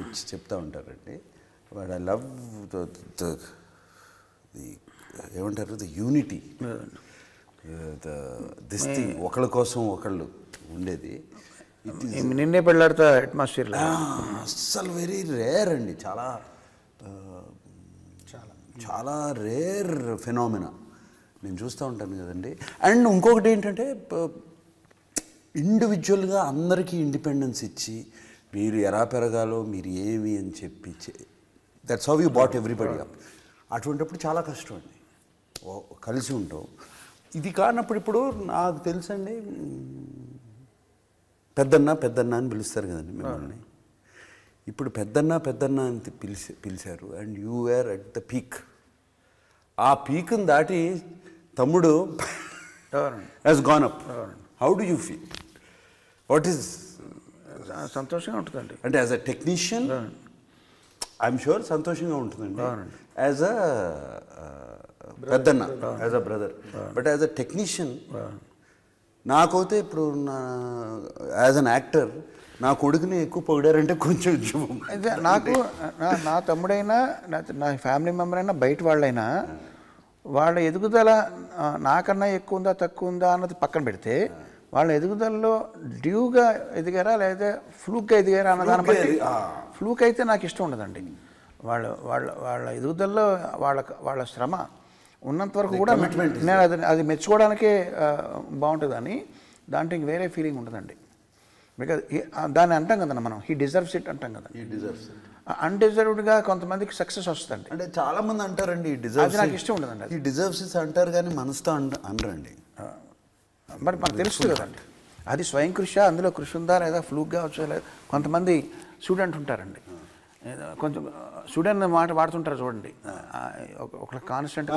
వచ్చి చెప్తూ ఉంటారండి. బట్ ఐ లవ్ ది ఏమంటారు, ది యూనిటీ, దిస్ థింగ్, ఒకళ్ళ కోసం ఒకళ్ళు ఉండేది. నిన్నే పెళ్ళాడుతా అట్మాస్ఫియర్ అస్సలు వెరీ రేర్ అండి, చాలా చాలా రేర్ ఫెనామినా నేను చూస్తూ ఉంటాను కదండి. అండ్ ఇంకొకటి ఏంటంటే, ఇండివిజువల్గా అందరికీ ఇండిపెండెన్స్ ఇచ్చి మీరు ఎలా పెరగాలో మీరు ఏమి అని చెప్పి, that's how you bought everybody up. అటువంటిప్పుడు చాలా కష్టం అండి కలిసి ఉంటాం. ఇది కానప్పుడు ఇప్పుడు నాకు తెలుసండి, పెద్దన్న అని పిలుస్తారు కదండి మిమ్మల్ని. ఇప్పుడు పెద్దన్న అని పిలిచారు, and you were at the peak. ఆ పీక్ని దాటి తమ్ముడు has gone up. How do you feel? What is? సంతోషంగా ఉంటుందండి. అంటే as a technician I'm sure సంతోషంగా ఉంటుందండి. యాజ్ అ పెద్దన్న, as a brother. But as a technician నాకైతే ఇప్పుడు యాజ్ అన్ యాక్టర్ నా కొడుకుని ఎక్కువ పొగిడారంటే కొంచెం అయితే నాకు నా తమ్ముడైనా నా ఫ్యామిలీ మెంబర్ అయినా బయట వాళ్ళైనా వాళ్ళ ఎదుగుదల నాకన్నా ఎక్కువ ఉందా తక్కువ ఉందా అన్నది పక్కన పెడితే, వాళ్ళ ఎదుగుదలలో డ్యూగా ఎదిగారా లేదా ఫ్లూక్గా ఎదిగారా అన్న దాన్ని బట్టి, ఫ్లూక్ అయితే నాకు ఇష్టం ఉండదండి. వాళ్ళ ఎదుగుదలలో వాళ్ళ శ్రమ ఉన్నంత వరకు కూడా నేను అది మెచ్చుకోవడానికే బాగుంటుందని, దాంట్లో ఇంక వేరే ఫీలింగ్ ఉండదండి. బికాజ్ దాన్ని అంటాం కదన్న మనం, హీ డిజర్వ్స్ ఇట్ అంటాం కదా. అన్డిజర్వ్డ్గా కొంతమందికి సక్సెస్ వస్తుంది. అంటే చాలా మంది అంటారండి అది నాకు ఇష్టం ఉండదండి. ఈ డిజర్వ్స్ ఇట్ అంటారు కానీ మనసుతో అనరండి. మరి మనకు తెలుస్తుంది కదండి, అది స్వయం కృషి, అందులో కృషి ఉందా లేదా ఫ్లూక్గా వచ్చా లేదా. కొంతమంది స్టూడెంట్ ఉంటారండి, కొంచెం స్టూడెంట్ మాట వాడుతుంటారు చూడండి, ఒక కాన్స్టెంట్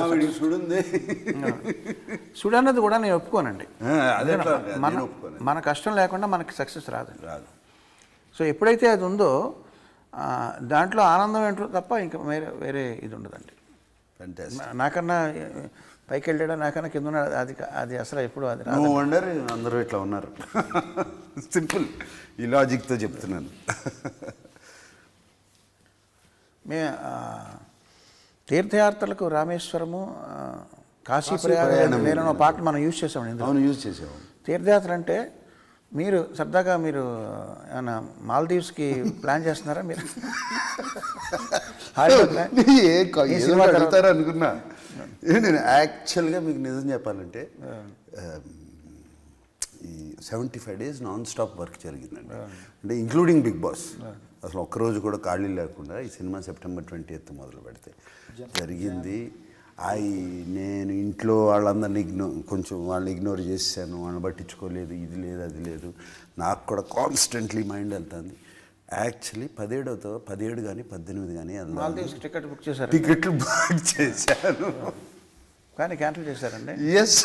స్టూడెంట్ అది కూడా నేను ఒప్పుకోనండి. మన కష్టం లేకుండా మనకి సక్సెస్ రాదు. సో ఎప్పుడైతే అది ఉందో దాంట్లో ఆనందం ఏంటో తప్ప ఇంకా వేరే ఇది ఉండదండి. నాకన్నా పైకి వెళ్ళాడా నాకన్నా కింద ఉన్నాడు, అది అసలు ఎప్పుడు అది అందరూ ఇట్లా ఉన్నారు. సింపుల్ ఈ లాజిక్తో చెప్తున్నాను. తీర్థయాత్రలకు రామేశ్వరము, కాశీ ప్రయాణం వేరే పాట మనం యూజ్ చేసామండి. అవును, యూజ్ చేసాము. తీర్థయాత్ర అంటే మీరు సరదాగా మీరు ఏమన్నా మాల్దీవ్స్కి ప్లాన్ చేస్తున్నారా మీరు? వెళ్తారా అనుకున్నా. నేను యాక్చువల్గా మీకు నిజం చెప్పాలంటే ఈ 75 days నాన్ స్టాప్ వర్క్ జరిగిందండి. అంటే ఇంక్లూడింగ్ బిగ్ బాస్. అసలు ఒక్కరోజు కూడా ఖాళీ లేకుండా ఈ సినిమా September 20th మొదలు పెడితే జరిగింది. నేను ఇంట్లో వాళ్ళందరినీ కొంచెం వాళ్ళని ఇగ్నోర్ చేశాను, వాళ్ళని పట్టించుకోలేదు, ఇది లేదు అది లేదు. నాకు కూడా కాన్స్టెంట్లీ మైండ్ వెళ్తుంది. యాక్చువల్లీ 17 కానీ 18 కానీ టికెట్ బుక్ చేశారు. టికెట్లు బుక్ చేశాను కానీ క్యాన్సిల్ చేశారండి. ఎస్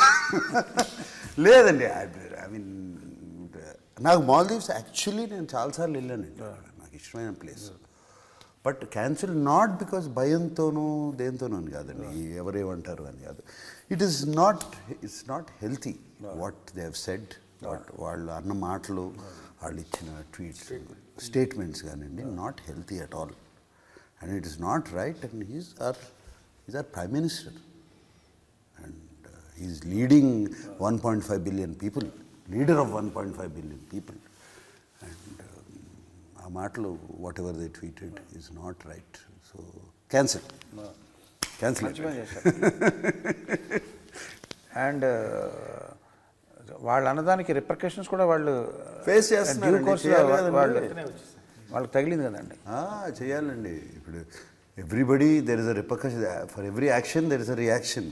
లేదండి, ఐ మీన్ నాకు మాల్దీవ్స్ యాక్చువల్లీ నేను చాలాసార్లు వెళ్ళానండి. నాకు ఇష్టమైన place. But cancel not because భయంతోనూ దేంతోనూ అని కాదండి, ఎవరేమంటారు అని కాదు. It's not healthy what they have said, వాళ్ళు అన్న మాటలు, వాళ్ళు ఇచ్చిన ట్వీట్స్, స్టేట్మెంట్స్ కానివ్వండి, not healthy at all. And it is not right. And is our prime minister and is leading 1.5 billion people, leader of 1.5 billion people. And ఆ మాటలు whatever they tweeted is not right. So cancel. And వాళ్ళు అన్నదానికి repercussions కూడా వాళ్ళు face చేస్తున్నారు. వాళ్ళకి తగిలింది కదండి. చేయాలండి. ఇప్పుడు everybody there is a repercussion, for every action there is a reaction.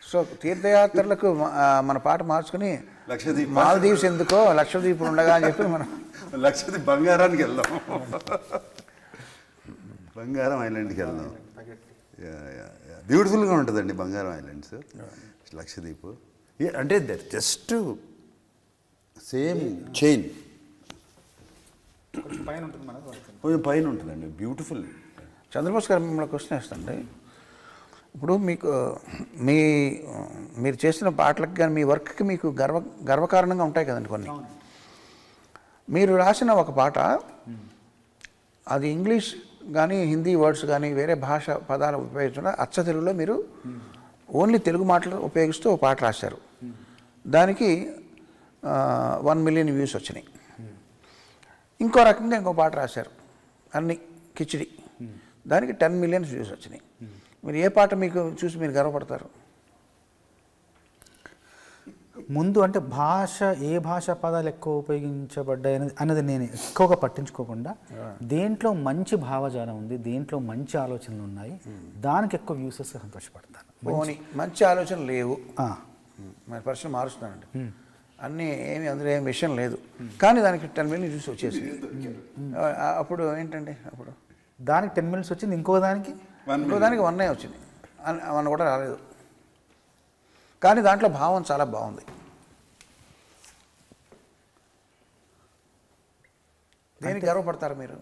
So తీర్థయాత్రలకు మన పాట మార్చుకుని లక్షద్వీప్, మాల్దీవ్స్ ఎందుకో లక్షద్వీప్ ఉండగా అని చెప్పి మనం లక్షద్వీప్ బంగారానికి వెళ్దాం, బంగారం ఐలాండ్కి వెళ్దాం. బ్యూటిఫుల్గా ఉంటుందండి బంగారం ఐలాండ్స్, లక్షద్వీప్. అంటే దట్ జస్ట్ సేమ్ చైన్, కొంచెం పైన ఉంటుందండి, బ్యూటిఫుల్. చంద్రబోస్ గారు మిమ్మల్ని క్వశ్చన్ వేస్తాండి. ఇప్పుడు మీకు మీరు చేసిన పాటలకు కానీ మీ వర్క్కి మీకు గర్వకారణంగా ఉంటాయి కదండి కొన్ని. మీరు రాసిన ఒక పాట, అది ఇంగ్లీష్ కానీ హిందీ వర్డ్స్ కానీ వేరే భాష పదాలు ఉపయోగించకుండా అచ్చ తెలుగులో మీరు ఓన్లీ తెలుగు మాటలు ఉపయోగిస్తూ ఒక పాట రాశారు. దానికి 1 million వ్యూస్ వచ్చినాయి. ఇంకో రకంగా ఇంకో పాట రాశారు, అన్ని కిచిడి, దానికి 10 million వ్యూస్ వచ్చినాయి. మీరు ఏ పాట మీకు చూసి మీరు గర్వపడతారు? ముందు అంటే ఏ భాషా పదాలు ఎక్కువ ఉపయోగించబడ్డాయి అనేది నేను ఎక్కువగా పట్టించుకోకుండా, దేంట్లో మంచి భావజాలం ఉంది, దేంట్లో మంచి ఆలోచనలు ఉన్నాయి, దానికి ఎక్కువ వ్యూసెస్ సంతోషపడతాను. మంచి ఆలోచన లేవు, మరి ప్రశ్న మారుస్తున్నానండి. అన్నీ అందులో ఏం విషయం లేదు, కానీ దానికి 10 million వ్యూస్ వచ్చేసి అప్పుడు ఏంటండి, అప్పుడు దానికి 10 million వచ్చింది, ఇంకో దానికి 1 వచ్చింది, 1 కూడా రాలేదు. కానీ దాంట్లో భావం చాలా బాగుంది. దేనికి గర్వపడతారు మీరు?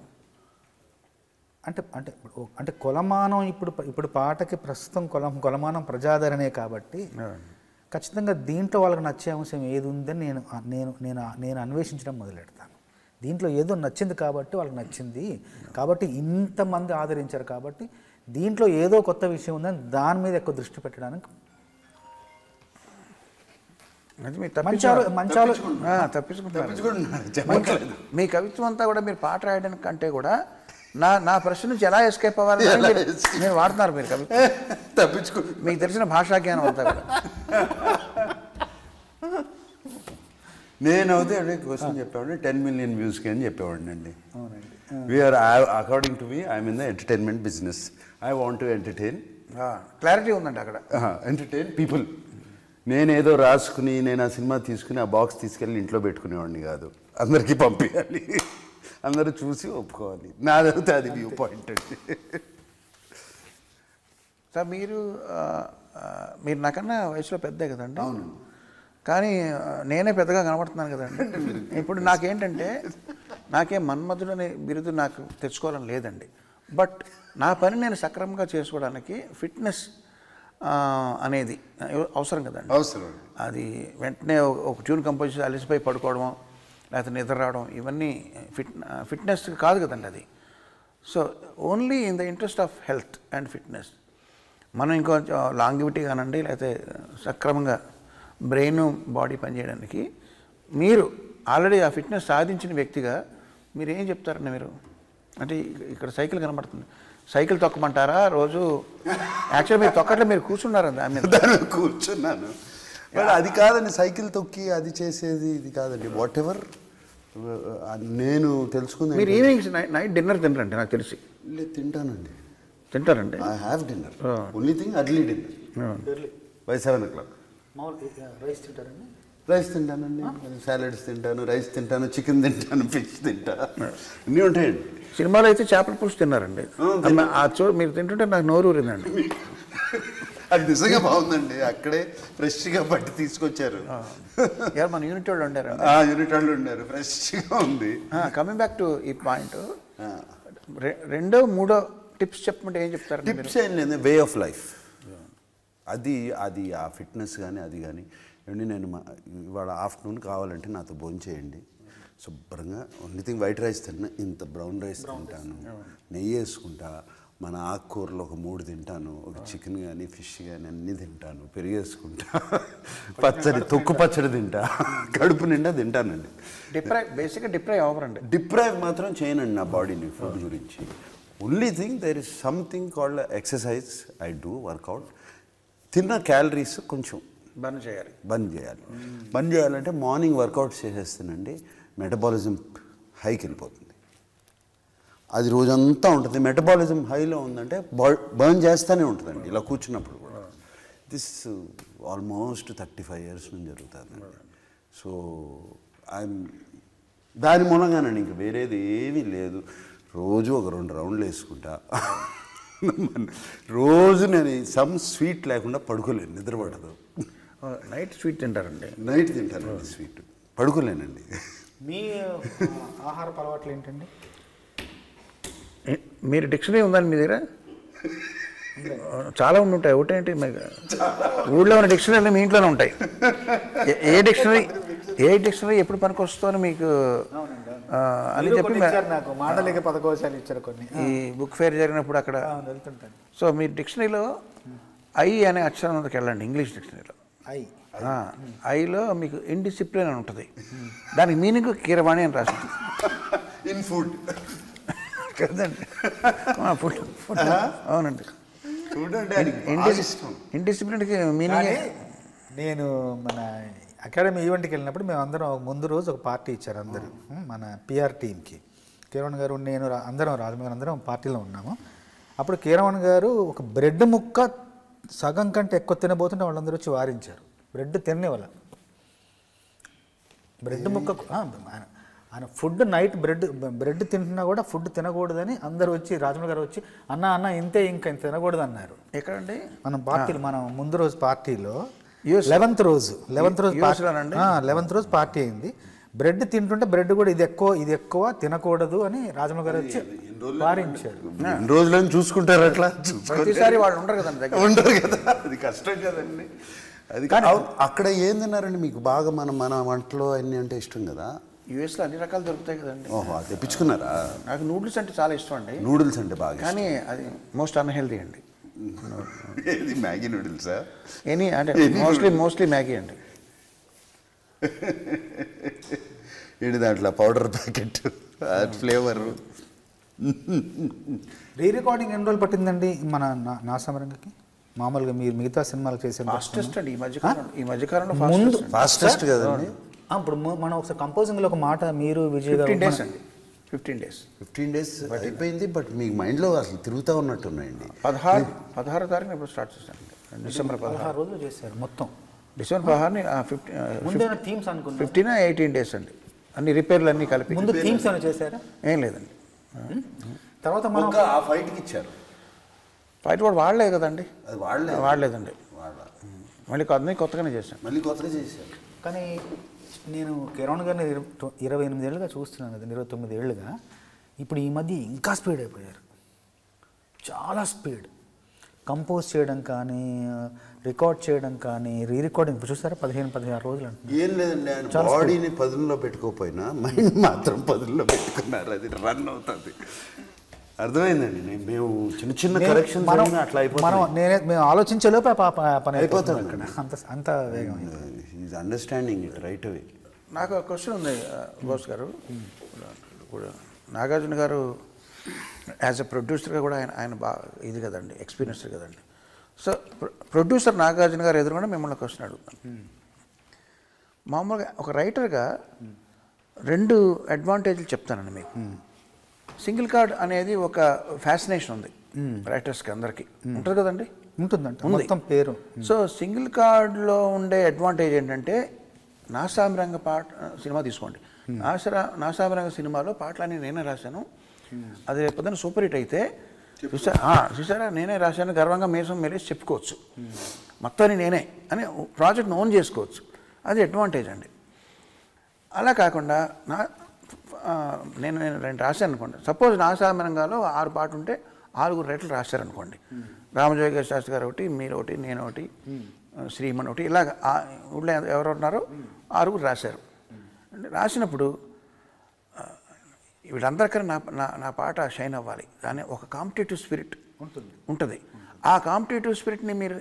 అంటే అంటే అంటే కొలమానం ఇప్పుడు పాటకి ప్రస్తుతం కొలమానం ప్రజాదరణే కాబట్టి ఖచ్చితంగా దీంట్లో వాళ్ళకి నచ్చే అంశం ఏది ఉందని నేను అన్వేషించడం మొదలెడతాను. దీంట్లో ఏదో నచ్చింది కాబట్టి వాళ్ళకి నచ్చింది, కాబట్టి ఇంతమంది ఆదరించారు, కాబట్టి దీంట్లో ఏదో కొత్త విషయం ఉందని దాని మీద ఎక్కువ దృష్టి పెట్టడానికి తప్పించుకుంటున్నారు. మీ కవిత్వం అంతా కూడా మీరు పాట రాయడానికి కంటే కూడా నా ప్రశ్న నుంచి ఎలా ఎస్కేప్ అవ్వాలి మీరు వాడుతున్నారు. మీరు కవిత్వం మీకు తెలిసిన భాషా జ్ఞానం అంతా కూడా. నేనైతే అదే క్వశ్చన్ చెప్పేవాడిని, 10 million వ్యూస్కి అని చెప్పేవాడిని అండి. According to me I'm in the entertainment business. I want to entertain. Clarity ఉందండి అక్కడ. Entertain people. నేనేదో రాసుకుని నేను ఆ సినిమా తీసుకుని ఆ బాక్స్ తీసుకెళ్ళి ఇంట్లో పెట్టుకునేవాడిని కాదు, అందరికీ పంపించాలి, అందరూ చూసి ఒప్పుకోవాలి. నాదైతే అది వ్యూ పాయింట్ అండి. సార్ మీరు నాకన్నా వయసులో పెద్దే కదండి. అవును. కానీ నేనే పెద్దగా కనబడుతున్నాను కదండి. ఇప్పుడు నాకేంటంటే నాకేం మన్మధుడనే బిరుదు నాకు తెచ్చుకోవాలని లేదండి. బట్ నా పని నేను సక్రమంగా చేసుకోవడానికి ఫిట్నెస్ అనేది అవసరం కదండి. అవసరం. అది వెంటనే ఒక ట్యూన్ కంపోజ్ చేసి అలసిపోయి పడుకోవడం, లేకపోతే నిద్ర రావడం, ఇవన్నీ ఫిట్నెస్ కాదు కదండి అది. So only in the interest of health and fitness మనం ఇంకొంచెం లాంగివిటీ కానండి, లేకపోతే సక్రమంగా బ్రెయిన్ బాడీ పనిచేయడానికి మీరు ఆల్రెడీ ఆ ఫిట్నెస్ సాధించిన వ్యక్తిగా మీరు ఏం చెప్తారండి? మీరు అంటే ఇక్కడ సైకిల్ కనబడుతుంది, సైకిల్ తొక్కమంటారా రోజు? యాక్చువల్లీ మీరు తొక్కట్లో మీరు కూర్చున్నారండి. కూర్చున్నాను, అది కాదండి, సైకిల్ తొక్కి అది చేసేది ఇది కాదండి. వాట్ ఎవర్ నేను తెలుసుకుంది. మీరు ఈవినింగ్ నైట్ డిన్నర్ తినరండి నాకు తెలిసి? లేదు, తింటానండి. తింటారండి? I have dinner. Only thing early dinner by 7 o'clock. Rice తింటారండి? రైస్ తింటానండి, సాలడ్స్ తింటాను, రైస్ తింటాను, చికెన్ తింటాను, ఫిష్ తింటా, అన్నీ ఉంటాయండి. సినిమాలో అయితే చేపల పులుసు తిన్నారండి, మీరు తింటుంటే నాకు నోరు ఊరిందండి. అది నిజంగా బాగుందండి, అక్కడే ఫ్రెష్గా పట్టి తీసుకొచ్చారు. మన యూనిట్ వాళ్ళు ఉండారు. యూనిట్ వాళ్ళు ఉండారు, ఫ్రెష్గా ఉంది. కమింగ్ బ్యాక్ టు ఈ పాయింట్, రెండో మూడో టిప్స్ చెప్పమంటే ఏం చెప్తారు? టిప్స్ ఏం లేదు, వే ఆఫ్ లైఫ్. అది అది ఆ ఫిట్నెస్ కానీ అది కానీ ఏమండి, నేను ఇవాళ ఆఫ్టర్నూన్ కావాలంటే నాతో భోజనం చేయండి, శుభ్రంగా ఓన్లీ థింగ్ వైట్ రైస్ తిన్నా, ఇంత బ్రౌన్ రైస్ తింటాను, నెయ్యి వేసుకుంటా, మన ఆకుకూరలు ఒక 3 తింటాను, ఒక చికెన్ కానీ ఫిష్ కానీ అన్నీ తింటాను, పెరిగేసుకుంటా, పచ్చడి తొక్కు పచ్చడి తింటా, కడుపు నిండా తింటానండి. బేసిక్గా డిప్రైవ్ అవ్వరండి. డిప్రైవ్ మాత్రం చేయనండి నా బాడీని ఫుడ్ గురించి. Only thing there is something called exercise, I do workout. తిన్న క్యాలరీస్ కొంచెం బంద్ చేయాలి. బంద్ చేయాలంటే మార్నింగ్ వర్కౌట్ చేసేస్తానండి, మెటబాలిజం హైకి వెళ్ళిపోతుంది. అది రోజంతా ఉంటుంది. మెటబాలిజం హైలో ఉందంటే బర్న్ చేస్తూనే ఉంటుందండి ఇలా కూర్చున్నప్పుడు కూడా. దిస్ ఆల్మోస్ట్ 35 years నుంచి జరుగుతుందండి. సో దాని మూలంగానండి, ఇంక వేరేది ఏమీ లేదు. రోజు ఒక 2 రౌండ్లు వేసుకుంటా. రోజు నేను సమ్ స్వీట్ లేకుండా పడుకోలేను, నిద్రపడదు. నైట్ స్వీట్ తింటారండి? నైట్ తింటానండి స్వీట్, పడుకోలేనండి. మీ ఆహారపు అలవాట్లు ఏంటండి? మీరు డిక్షనరీ ఉందండి మీ దగ్గర? చాలా ఉంటాయి. ఒకటేంటి, ఊళ్ళో ఉన్న డిక్షనరీలు మీ ఇంట్లోనే ఉంటాయి. ఏ డిక్షనరీ ఎప్పుడు పనికి వస్తుందో మీకు అని చెప్పి నాకు మాటలేక పదకోశాలు ఇచ్చారు కొన్ని. ఈ బుక్ ఫేర్ జరిగినప్పుడు అక్కడ వెళ్తుంటాను. సో మీరు డిక్షనరీలో ఐ అనే అక్షరం మీదకి వెళ్ళండి. ఇంగ్లీష్ డిక్షనరీలో ఐలో మీకు ఇండిసిప్లిన్ అని ఉంటుంది. దానికి మీనింగ్ కీరవాణి అని రాసింది. ఇన్ ఫుడ్ కదండి, ఫుడ్. అవునండి, ఇండిసిప్లిన్కి మీనింగ్. నేను మన అకాడమీ ఈవెంట్కి వెళ్ళినప్పుడు మేము అందరం ముందు రోజు ఒక పార్టీ ఇచ్చారు అందరూ, మన పిఆర్ టీమ్కి. కీరవణ్ గారు, నేను, అందరం రాజమౌళి అందరం పార్టీలో ఉన్నాము. అప్పుడు కీరవణ్ గారు ఒక బ్రెడ్ ముక్క సగం కంటే ఎక్కువ తినబోతుంటే వాళ్ళందరూ వచ్చి వారించారు. బ్రెడ్ తినేవాళ్ళ బ్రెడ్ ముక్క ఆయన ఫుడ్ నైట్ బ్రెడ్ తింటున్నా కూడా ఫుడ్ తినకూడదని అందరూ వచ్చి, రాజమౌళి గారు వచ్చి అన్న ఇంతే, ఇంకా ఇంత తినకూడదు అన్నారు. ఎక్కడండి? మనం ముందు రోజు పార్టీలో 11th రోజు పార్టీ అయింది. బ్రెడ్ తింటుంటే బ్రెడ్ కూడా ఇది ఎక్కువ తినకూడదు అని రాజమౌళి గారు వచ్చి వారించారు. రోజులను చూసుకుంటారు అట్లా. ప్రతిసారి వాళ్ళు ఉండరు కదండి, ఉండరు కదా, అది కష్టం కదండి. అది అక్కడ ఏం తిన్నారండి మీకు బాగా? మన వంటలో అన్నీ అంటే ఇష్టం కదా. యూఎస్లో అన్ని రకాలు దొరుకుతాయి కదండి. ఓహో, అది తెప్పించుకున్నారా? నాకు నూడిల్స్ అంటే చాలా ఇష్టం అండి. నూడిల్స్ అంటే బాగా, కానీ అది మోస్ట్ అన్హెల్దీ అండి. ఇది మ్యాగీ నూడిల్సా? ఎనీ అంటే మోస్ట్లీ మ్యాగీ అండి. ఏంటి దాంట్లో పౌడర్ ప్యాకెట్, ఫ్లేవర్. రికార్డింగ్ ఎన్ని రోజులు పట్టిందండి మన నాసామరంగకి? మామూలుగా మీరు మిగతా సినిమాలు చేసే ఫాస్టెస్ట్ అండి ఈ మధ్యకాలంలో ఫాస్టెస్ట్ కదండి. ఇప్పుడు మనం ఒకసారి కంపోజింగ్లో ఒక మాట మీరు విజయ్ గారు 15 days అయిపోయింది. బట్ మీకు మైండ్లో అసలు తిరుగుతూ ఉన్నట్టున్నాయండి. 16 తారీఖున ఇప్పుడు స్టార్ట్ చేశాను. December 16 రోజులు చేశారు మొత్తం. December 16ని 15 18 days అండి. అన్ని రిపేర్లు అన్నీ కలిపి. ముందు థీమ్స్ ఏమైనా చేశారా? ఏం లేదండి. తర్వాత మనం ఆ ఫైట్కి ఇచ్చారు. ఫైట్ కూడా వాడలేదు కదండి. అది వాడలేదండి. మళ్ళీ అన్నీ కొత్తగానే చేశాను. కానీ నేను కిరణ్ గారిని 28 ఏళ్ళుగా చూస్తున్నాను కదా, 29 ఏళ్ళుగా. ఇప్పుడు ఈ మధ్య ఇంకా స్పీడ్ అయిపోయారు, చాలా స్పీడ్. కంపోజ్ చేయడం కానీ, రికార్డ్ చేయడం కానీ, రికార్డింగ్ చూస్తారా 15-16 రోజులు అంటున్నారు. ఏం లేదండి, ఆయన బాడీని పదుల్లో పెట్టుకోకపోయినా మైండ్ మాత్రం పదుల్లో పెట్టుకున్నారు. అది రన్ అవుతుంది. అర్థమైందండి. మేము చిన్న కరెక్షన్ అట్లా అయిపోతుంది. మేము ఆలోచించేలోపే పని అయిపోతుంది అక్కడ. అంత వేగం is understanding it right away. నాకు ఒక క్వశ్చన్ ఉంది బోస్ గారు. నాగార్జున గారు యాజ్ ఎ ప్రొడ్యూసర్గా కూడా ఆయన బాగా ఇది కదండి, ఎక్స్పీరియన్స్డ్ కదండి. సో ప్రొడ్యూసర్ నాగార్జున గారు ఎదురుగా మిమ్మల్ని క్వశ్చన్ అడుగుతాను. మామూలుగా ఒక రైటర్గా 2 అడ్వాంటేజ్లు చెప్తానండి మీకు. సింగిల్ కార్డ్ అనేది ఒక ఫ్యాసినేషన్ ఉంది రైటర్స్కి, అందరికీ ఉంటుంది కదండి. ఉంటుందండి, మొత్తం పేరు. సో సింగిల్ కార్డ్లో ఉండే అడ్వాంటేజ్ ఏంటంటే, నాసామిరంగ సినిమా తీసుకోండి. నాసామిరంగ సినిమాలో పాటలన్నీ నేనే రాశాను. అది రేపొద్దున సూపర్ హిట్ అయితే చూసారా నేనే రాశాను గర్వంగా మీసం మెలేసి చెప్పుకోవచ్చు. మొత్తాన్ని నేనే అని ప్రాజెక్ట్ని ఓన్ చేసుకోవచ్చు. అది అడ్వాంటేజ్ అండి. అలా కాకుండా నేను 2 రాశాను అనుకోండి. సపోజ్ నాసామి రంగాలో 6 పాటలు ఉంటే 6 రైటర్లు రాశారనుకోండి. రామజోగి శాస్త్రి గారు ఒకటి, మీరు ఒకటి, నేను ఒకటి, శ్రీమన్ ఒకటి, ఇలాగ ఊళ్ళో ఎవరు ఉన్నారో 6 రాశారు. రాసినప్పుడు వీళ్ళందరికన్నా నా పాట షైన్ అవ్వాలి కానీ ఒక కాంపిటేటివ్ స్పిరిట్ ఉంటుంది. ఆ కాంపిటేటివ్ స్పిరిట్ని మీరు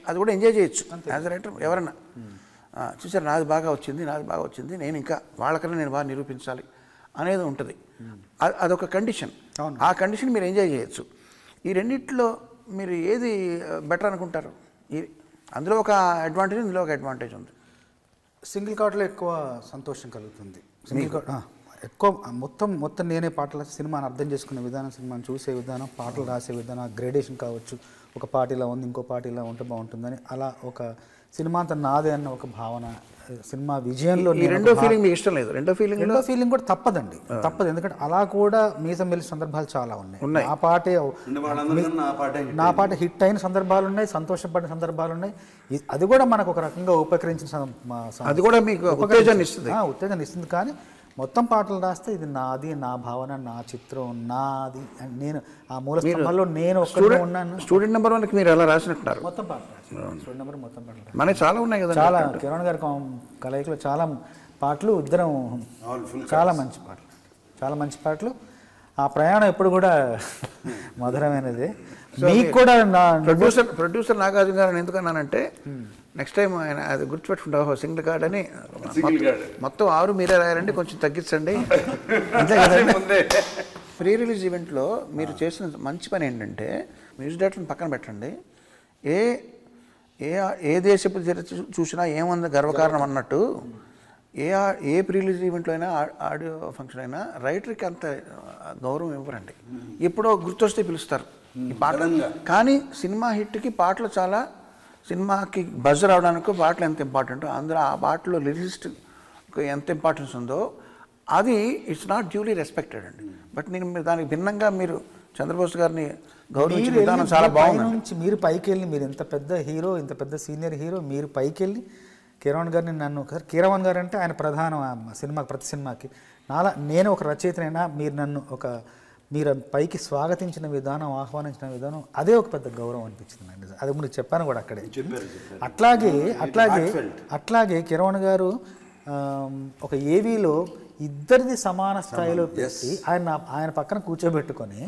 అది కూడా ఎంజాయ్ చేయొచ్చు యాజ్ అ రైటర్. ఎవరన్నా చూసారు నాది బాగా వచ్చింది, నేను ఇంకా వాళ్ళకన్నా నేను బాగా నిరూపించాలి అనేది ఉంటుంది. అదొక కండిషన్. ఆ కండిషన్ మీరు ఎంజాయ్ చేయొచ్చు. ఈ రెండిట్లో మీరు ఏది బెటర్ అనుకుంటారు? అందులో ఒక అడ్వాంటేజ్, ఇందులో ఒక అడ్వాంటేజ్ ఉంది. సింగిల్ కార్డ్లో ఎక్కువ సంతోషం కలుగుతుంది. సింగిల్ కార్డ్ ఎక్కువ మొత్తం నేనే పాటలు సినిమాని అర్థం చేసుకునే విధానం, సినిమాని చూసే విధానం, పాటలు రాసే విధానం, గ్రేడేషన్ కావచ్చు. ఒక పాట ఇలా ఉంది, ఇంకో పాట ఇలా ఉంటే బాగుంటుందని అలా ఒక సినిమా అంతా నాదే అన్న ఒక భావన సినిమా విజయంలో. రెండో ఫీలింగ్ మీకు ఇష్టం లేదు? రెండో ఫీలింగ్ కూడా తప్పదు. ఎందుకంటే అలా కూడా మీసం వెళ్ళే సందర్భాలు చాలా ఉన్నాయి. నా పాట హిట్ అయిన సందర్భాలు ఉన్నాయి, సంతోషపడిన సందర్భాలు ఉన్నాయి. అది కూడా మనకు ఒక రకంగా ఉపకరించిన, అది కూడా మీకు ఉత్తేజాన్ని ఇస్తుంది. కానీ మొత్తం పాటలు రాస్తే ఇది నాది, నా భావన, నా చిత్రం, నాది. నేను ఆ మూల స్తంభంలో నేను ఒక్కడే ఉన్నాను. స్టూడెంట్ నెంబర్ 1కి మీరు ఎలా రాసినట్టున్నారు? మొత్తం పాటలు స్టూడెంట్ నెంబర్ మొత్తం పాటలు మనకి చాలా ఉన్నాయి కదా. చాలా కిరణ్ గారి కలయికలో చాలా పాటలు, ఇద్దరం చాలా మంచి పాటలు. ఆ ప్రయాణం ఎప్పుడు కూడా మధురమైనది. మీకు కూడా ప్రొడ్యూసర్ నాగార్జున గారు ఎందుకన్నానంటే, నెక్స్ట్ టైం ఆయన అది గుర్తుపెట్టుకుంటావు సింగిల్ కార్డ్ అని, మొత్తం 6 మీరే రాయాలండి, కొంచెం తగ్గించండి అంతే కదండి. ప్రీ రిలీజ్ ఈవెంట్లో మీరు చేసిన మంచి పని ఏంటంటే, మ్యూజిక్ డైరెక్టర్ని పక్కన పెట్టండి, ఏ దేశపు చూసినా ఏముంది గర్వకారణం అన్నట్టు, ఏ ప్రీ రిలీజ్ ఈవెంట్లో అయినా, ఆడియో ఫంక్షన్ అయినా రైటర్కి అంత గౌరవం ఇవ్వరండి. ఎప్పుడో గుర్తొస్తే పిలుస్తారు ఈ పాట. కానీ సినిమా హిట్కి పాటలు చాలా, సినిమాకి బజ్ రావడానికి పాటలు ఎంత ఇంపార్టెంటో, అందులో ఆ పాటలో లిరిసిస్ట్ ఎంత ఇంపార్టెన్స్ ఉందో అది ఇట్స్ నాట్ డ్యూలీ రెస్పెక్టెడ్ అండి. బట్ నేను దానికి భిన్నంగా మీరు చంద్రబోస్ గారిని గౌరవించిన విధానం చాలా బాగుంది. మీరు పైకి వెళ్ళి, మీరు ఇంత పెద్ద హీరో, ఇంత పెద్ద సీనియర్ హీరో, మీరు పైకి వెళ్ళి కిరణ్ గారిని, నన్ను కీరవాణి గారు అంటే ఆయన ప్రధాన సినిమాకి, ప్రతి సినిమాకి నేను ఒక రచయితనైనా మీరు పైకి స్వాగతించిన విధానం, ఆహ్వానించిన విధానం, అదే ఒక పెద్ద గౌరవం అనిపించింది నాకు. అది ముందు చెప్పాను కూడా అక్కడే. అట్లాగే కిరణ్ గారు ఒక ఏవీలో ఇద్దరిది సమాన స్థాయిలో పెట్టి ఆయన పక్కన కూర్చోబెట్టుకొని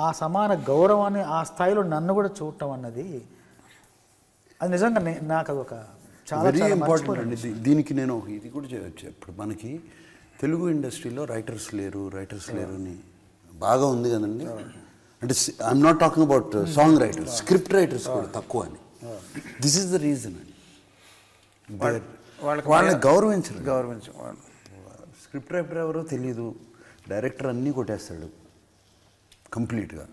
ఆ సమాన గౌరవాన్ని ఆ స్థాయిలో నన్ను కూడా చూడటం అన్నది, అది నిజంగా నాకు అది ఒక చాలా ఇంపార్టెంట్ అండి. దీనికి నేను ఇది కూడా చేయవచ్చు. ఇప్పుడు మనకి తెలుగు ఇండస్ట్రీలో రైటర్స్ లేరు అని బాగా ఉంది కదండి. అంటే I'm not talking about song writers, script writers కూడా తక్కువ అని. దిస్ ఈస్ ద రీజన్ అండి. వాళ్ళని గౌరవించరు. స్క్రిప్ట్ రైటర్ ఎవరో తెలియదు, డైరెక్టర్ అన్నీ కొట్టేస్తాడు కంప్లీట్గా,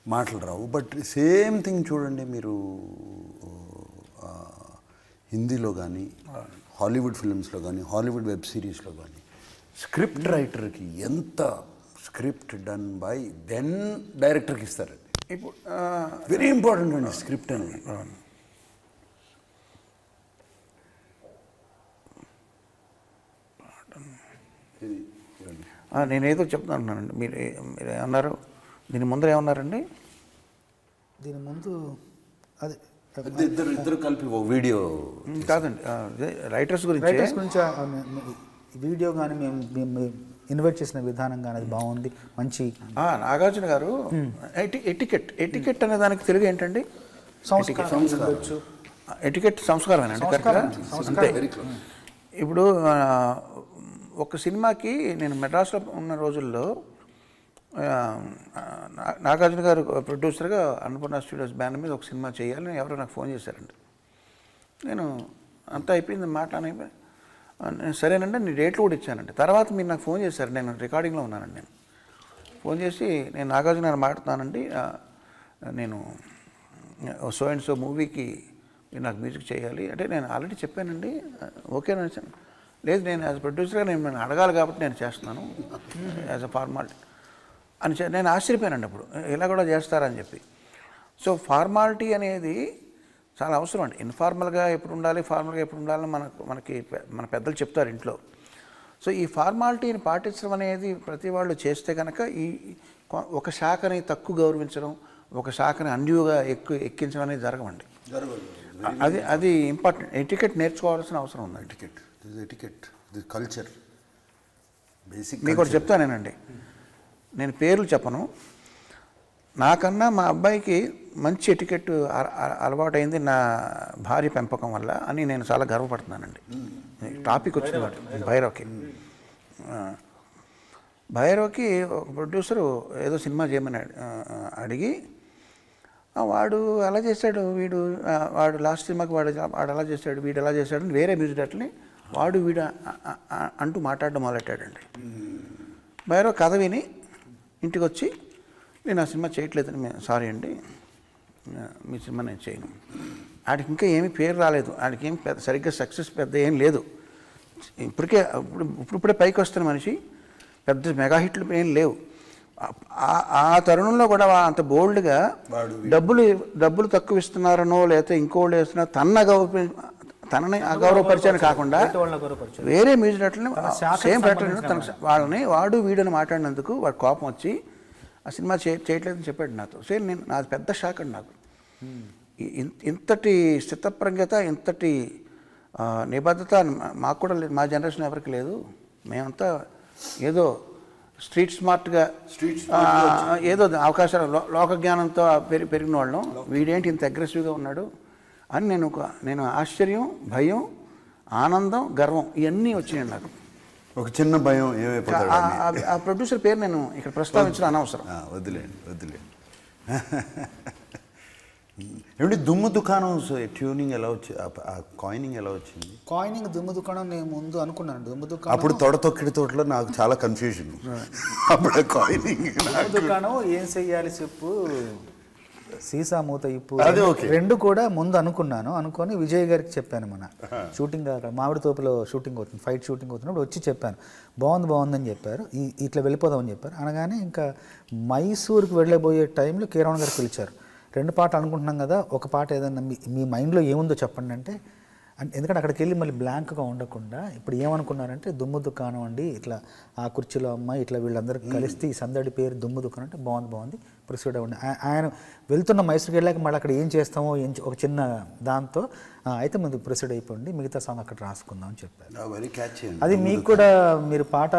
మాటలు రావు. బట్ సేమ్ థింగ్ చూడండి మీరు హిందీలో కానీ, హాలీవుడ్ ఫిల్మ్స్లో కానీ, హాలీవుడ్ వెబ్ సిరీస్లో కానీ, స్క్రిప్ట్ రైటర్కి ఎంత స్క్రిప్ట్ డన్ బై దెన్ డైరెక్టర్కి ఇస్తారండి. ఇప్పుడు వెరీ ఇంపార్టెంట్ అండి స్క్రిప్ట్ అనేది. నేనేదో చెప్తున్నానండి, మీరు ఏమన్నారు? దీని ముందర ఏమన్నారండి? దీని ముందు అదే ఇద్దరు కలిపి వీడియో కాదండి, రైటర్స్ గురించి వీడియో కానీ మేము ఇన్వైట్ చేసిన విధానం కానీ అది బాగుంది, మంచి. నాగార్జున గారు ఎటికెట్ అనే దానికి తెలుగు ఏంటండి? ఎటికెట్ సంస్కారమేనండి. అంతే. ఇప్పుడు ఒక సినిమాకి నేను మెడ్రాస్లో ఉన్న రోజుల్లో నాగార్జున గారు ప్రొడ్యూసర్గా అన్నపూర్ణ స్టూడియోస్ బ్యానర్ మీద ఒక సినిమా చేయాలని ఎవరో నాకు ఫోన్ చేశారండి. నేను అంతా అయిపోయింది, మాట్లాడిపోయి సరేనండి, నేను డేట్లు కూడా ఇచ్చానండి. తర్వాత మీరు నాకు ఫోన్ చేశారు, నేను రికార్డింగ్లో ఉన్నానండి. నేను ఫోన్ చేసి, నేను నాగార్జున గారు మాట్లాడుతున్నానండి, నేను సో అండ్ సో మూవీకి మీరు నాకు మ్యూజిక్ చేయాలి అంటే, నేను ఆల్రెడీ చెప్పానండి, ఓకేనా వచ్చాను. లేదు, నేను యాజ్ ప్రొడ్యూసర్గా నేను అడగాలి కాబట్టి నేను చేస్తున్నాను యాజ్ అ ఫార్మాలిటీ అని నేను ఆశ్చర్యపోయానండి అప్పుడు, ఇలా కూడా చేస్తారని చెప్పి. సో ఫార్మాలిటీ అనేది చాలా అవసరం అండి. ఇన్ఫార్మల్గా ఎప్పుడు ఉండాలి, ఫార్మల్గా ఎప్పుడు ఉండాలని మన పెద్దలు చెప్తారు ఇంట్లో. సో ఈ ఫార్మాలిటీని పాటించడం అనేది ప్రతి వాళ్ళు చేస్తే కనుక ఈ ఒక శాఖని తక్కువ గౌరవించడం, ఒక శాఖని అన్యూగా ఎక్కించడం అనేది జరగవండి. అది ఇంపార్టెంట్. ఎటికెట్ నేర్చుకోవాల్సిన అవసరం ఉంది. Etiquette culture basic. మీకు ఒకటి చెప్తానేనండి, నేను పేర్లు చెప్పను. నాకన్నా మా అబ్బాయికి మంచి ఎటికెట్ అలవాటైంది నా భార్య పెంపకం వల్ల అని నేను చాలా గర్వపడుతున్నానండి. టాపిక్ వచ్చింది వాటి భైరవ్కి ఒక ప్రొడ్యూసరు ఏదో సినిమా చేయమని అడిగి, వాడు అలా చేశాడు, వాడు లాస్ట్ సినిమాకి వాడు అలా చేశాడు, వీడు ఎలా చేశాడు అని వేరే మ్యూజిక్ డైరెక్టర్ని వీడు అంటూ మాట్లాడడం మొదలెట్టాడండి. భైరవ్ కథ విని ఇంటికి వచ్చి, నేను ఆ సినిమా చేయట్లేదని, సారీ అండి, మీ సినిమా నేను చేయను. ఆడికి ఇంకా ఏమీ పేరు రాలేదు, ఆడికి ఏం పెద్ద సరిగ్గా సక్సెస్ పెద్ద ఏం లేదు. ఇప్పుడే పైకి వస్తున్న మనిషి, పెద్ద మెగా హిట్లు ఏం లేవు. ఆ తరుణంలో కూడా అంత బోల్డ్గా డబ్బులు తక్కువ ఇస్తున్నారనో లేకపోతే ఇంకోళ్ళు వేస్తున్నారో తనని అగౌరవపరిచాను కాకుండా వేరే మ్యూజిక్ డైరెక్టర్ని, సేమ్ డైరెక్టర్ వాళ్ళని వీడని మాట్లాడినందుకు వాడు కోపం వచ్చి ఆ సినిమా చేయట్లేదని చెప్పాడు నాతో. సేమ్ నాది పెద్ద షాక్ అండి నాకు. ఇంతటి స్థితప్రజ్ఞత, ఇంతటి నిబద్ధత మాకు కూడా లేదు, మా జనరేషన్ ఎవరికి లేదు. మేమంతా ఏదో స్ట్రీట్ స్మార్ట్గా ఏదో అవకాశాలు లోక జ్ఞానంతో పెరిగిన వాళ్ళం. వీడేంటి ఇంత అగ్రెసివ్గా ఉన్నాడు అని నేను ఆశ్చర్యం, భయం, ఆనందం, గర్వం ఇవన్నీ వచ్చినాయి నాకు. ఒక చిన్న భయం ఏమైపోతాడు. ఆ ప్రొడ్యూసర్ పేరు నేను ఇక్కడ ప్రస్తావించడం అనవసరం. వదిలేండి. ఏమంటే దుమ్ము దుకాణం ట్యూనింగ్ ఎలా వచ్చింది, ఆ కాయినింగ్ ఎలా వచ్చింది? కాయినింగ్ దుమ్ము దుకాణం నేను ముందు అనుకున్నాను. దుమ్ము దుకాణం అప్పుడు తొక్కిడి తోటలో నాకు చాలా కన్ఫ్యూజన్. అప్పుడు కాయినింగ్ దుకాణం ఏం చెయ్యాలి చెప్పు, సీసా మూత ఇప్పు, రెండు కూడా ముందు అనుకొని విజయ్ గారికి చెప్పాను. మన షూటింగ్ మామిడి తోపులో షూటింగ్ అవుతుంది, ఫైట్ షూటింగ్ అవుతున్నప్పుడు వచ్చి చెప్పాను, బాగుందని చెప్పారు, ఇట్లా వెళ్ళిపోదామని చెప్పారు. అనగానే ఇంకా మైసూర్కి వెళ్ళబోయే టైంలో కీరవాణి గారు పిలిచారు. 2 పాటలు అనుకుంటున్నాం కదా, ఒక పాట ఏదన్నా మీ మైండ్లో ఏముందో చెప్పండి అంటే, ఎందుకంటే అక్కడికి వెళ్ళి మళ్ళీ బ్లాంక్గా ఉండకుండా ఇప్పుడు ఏమనుకున్నారంటే దుమ్ము దుకాణం అండి, ఇట్లా ఆ కుర్చీలో అమ్మాయి ఇట్లా వీళ్ళందరూ కలిస్తే ఈ సందడి పేరు దుమ్ము దుకాణం అంటే బాగుంది ప్రొసీడ్ అవ్వండి. ఆయన వెళ్తున్న మైసూర్కి వెళ్ళాక మళ్ళీ అక్కడ ఏం చేస్తామో ఒక చిన్న దాంతో అయితే ముందు ప్రొసీడ్ అయిపోండి, మిగతా సాంగ్ అక్కడ రాసుకుందాం అని చెప్పారు. అది మీకు కూడా మీరు పాట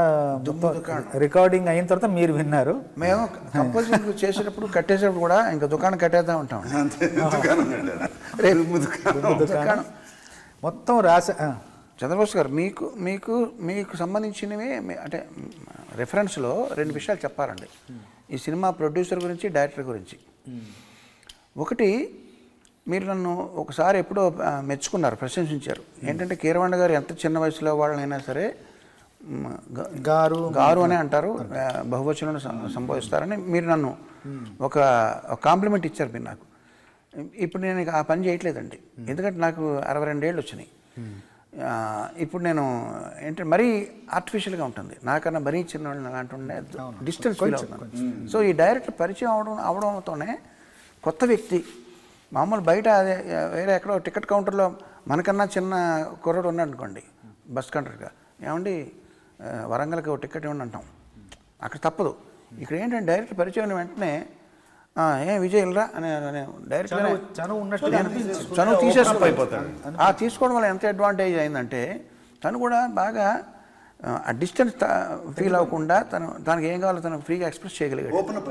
రికార్డింగ్ అయిన తర్వాత మీరు విన్నారు. మేము కంపోజింగ్ చేసేటప్పుడు కట్టేసేటప్పుడు కూడా ఇంకా దుకాణం కట్టేద్దాం ఉంటాం. దుకాణం మొత్తం రాసే. చంద్రబోస్ గారు, మీకు సంబంధించినవి అంటే రెఫరెన్స్లో 2 విషయాలు చెప్పాలండి ఈ సినిమా ప్రొడ్యూసర్ గురించి, డైరెక్టర్ గురించి. ఒకటి, మీరు నన్ను ఒకసారి ఎప్పుడో మెచ్చుకున్నారు, ప్రశంసించారు. ఏంటంటే కీరవాణి గారు ఎంత చిన్న వయసులో వాళ్ళనైనా సరే గారు అనే అంటారు, బహువచనం సంబోధిస్తారని మీరు నన్ను ఒక కాంప్లిమెంట్ ఇచ్చారు మీరు నాకు. ఇప్పుడు నేను ఆ పని చేయట్లేదండి, ఎందుకంటే నాకు 62 ఏళ్ళు వచ్చినాయి. ఇప్పుడు నేను ఏంటంటే మరీ ఆర్టిఫిషియల్గా ఉంటుంది, నాకన్నా మరీ చిన్న వాళ్ళు అలాంటి డిస్టెన్స్ ఫీల్ అవుతున్నాను. సో ఈ డైరెక్టర్ పరిచయం అవడంతోనే కొత్త వ్యక్తి, మామూలు బయట వేరే ఎక్కడో టికెట్ కౌంటర్లో మనకన్నా చిన్న కుర్రాడు ఉన్నాడు అనుకోండి, బస్ కండక్టర్గా, ఏమండి వరంగల్కి ఒక టికెట్ ఇవ్వండి అంటాం, అక్కడ తప్పదు. ఇక్కడ ఏంటంటే డైరెక్టర్ పరిచయం వెంటనే విజయ్ వెళ్ళరా అని డైరెక్ట్గా చనువు తీసేసుకుపోతాడు. తీసుకోవడం వల్ల ఎంత అడ్వాంటేజ్ అయిందంటే తను కూడా బాగా ఆ డిస్టెన్స్ ఫీల్ అవ్వకుండా తనకి ఏం కావాలో తను ఫ్రీగా ఎక్స్ప్రెస్ చేయగలిగాడు,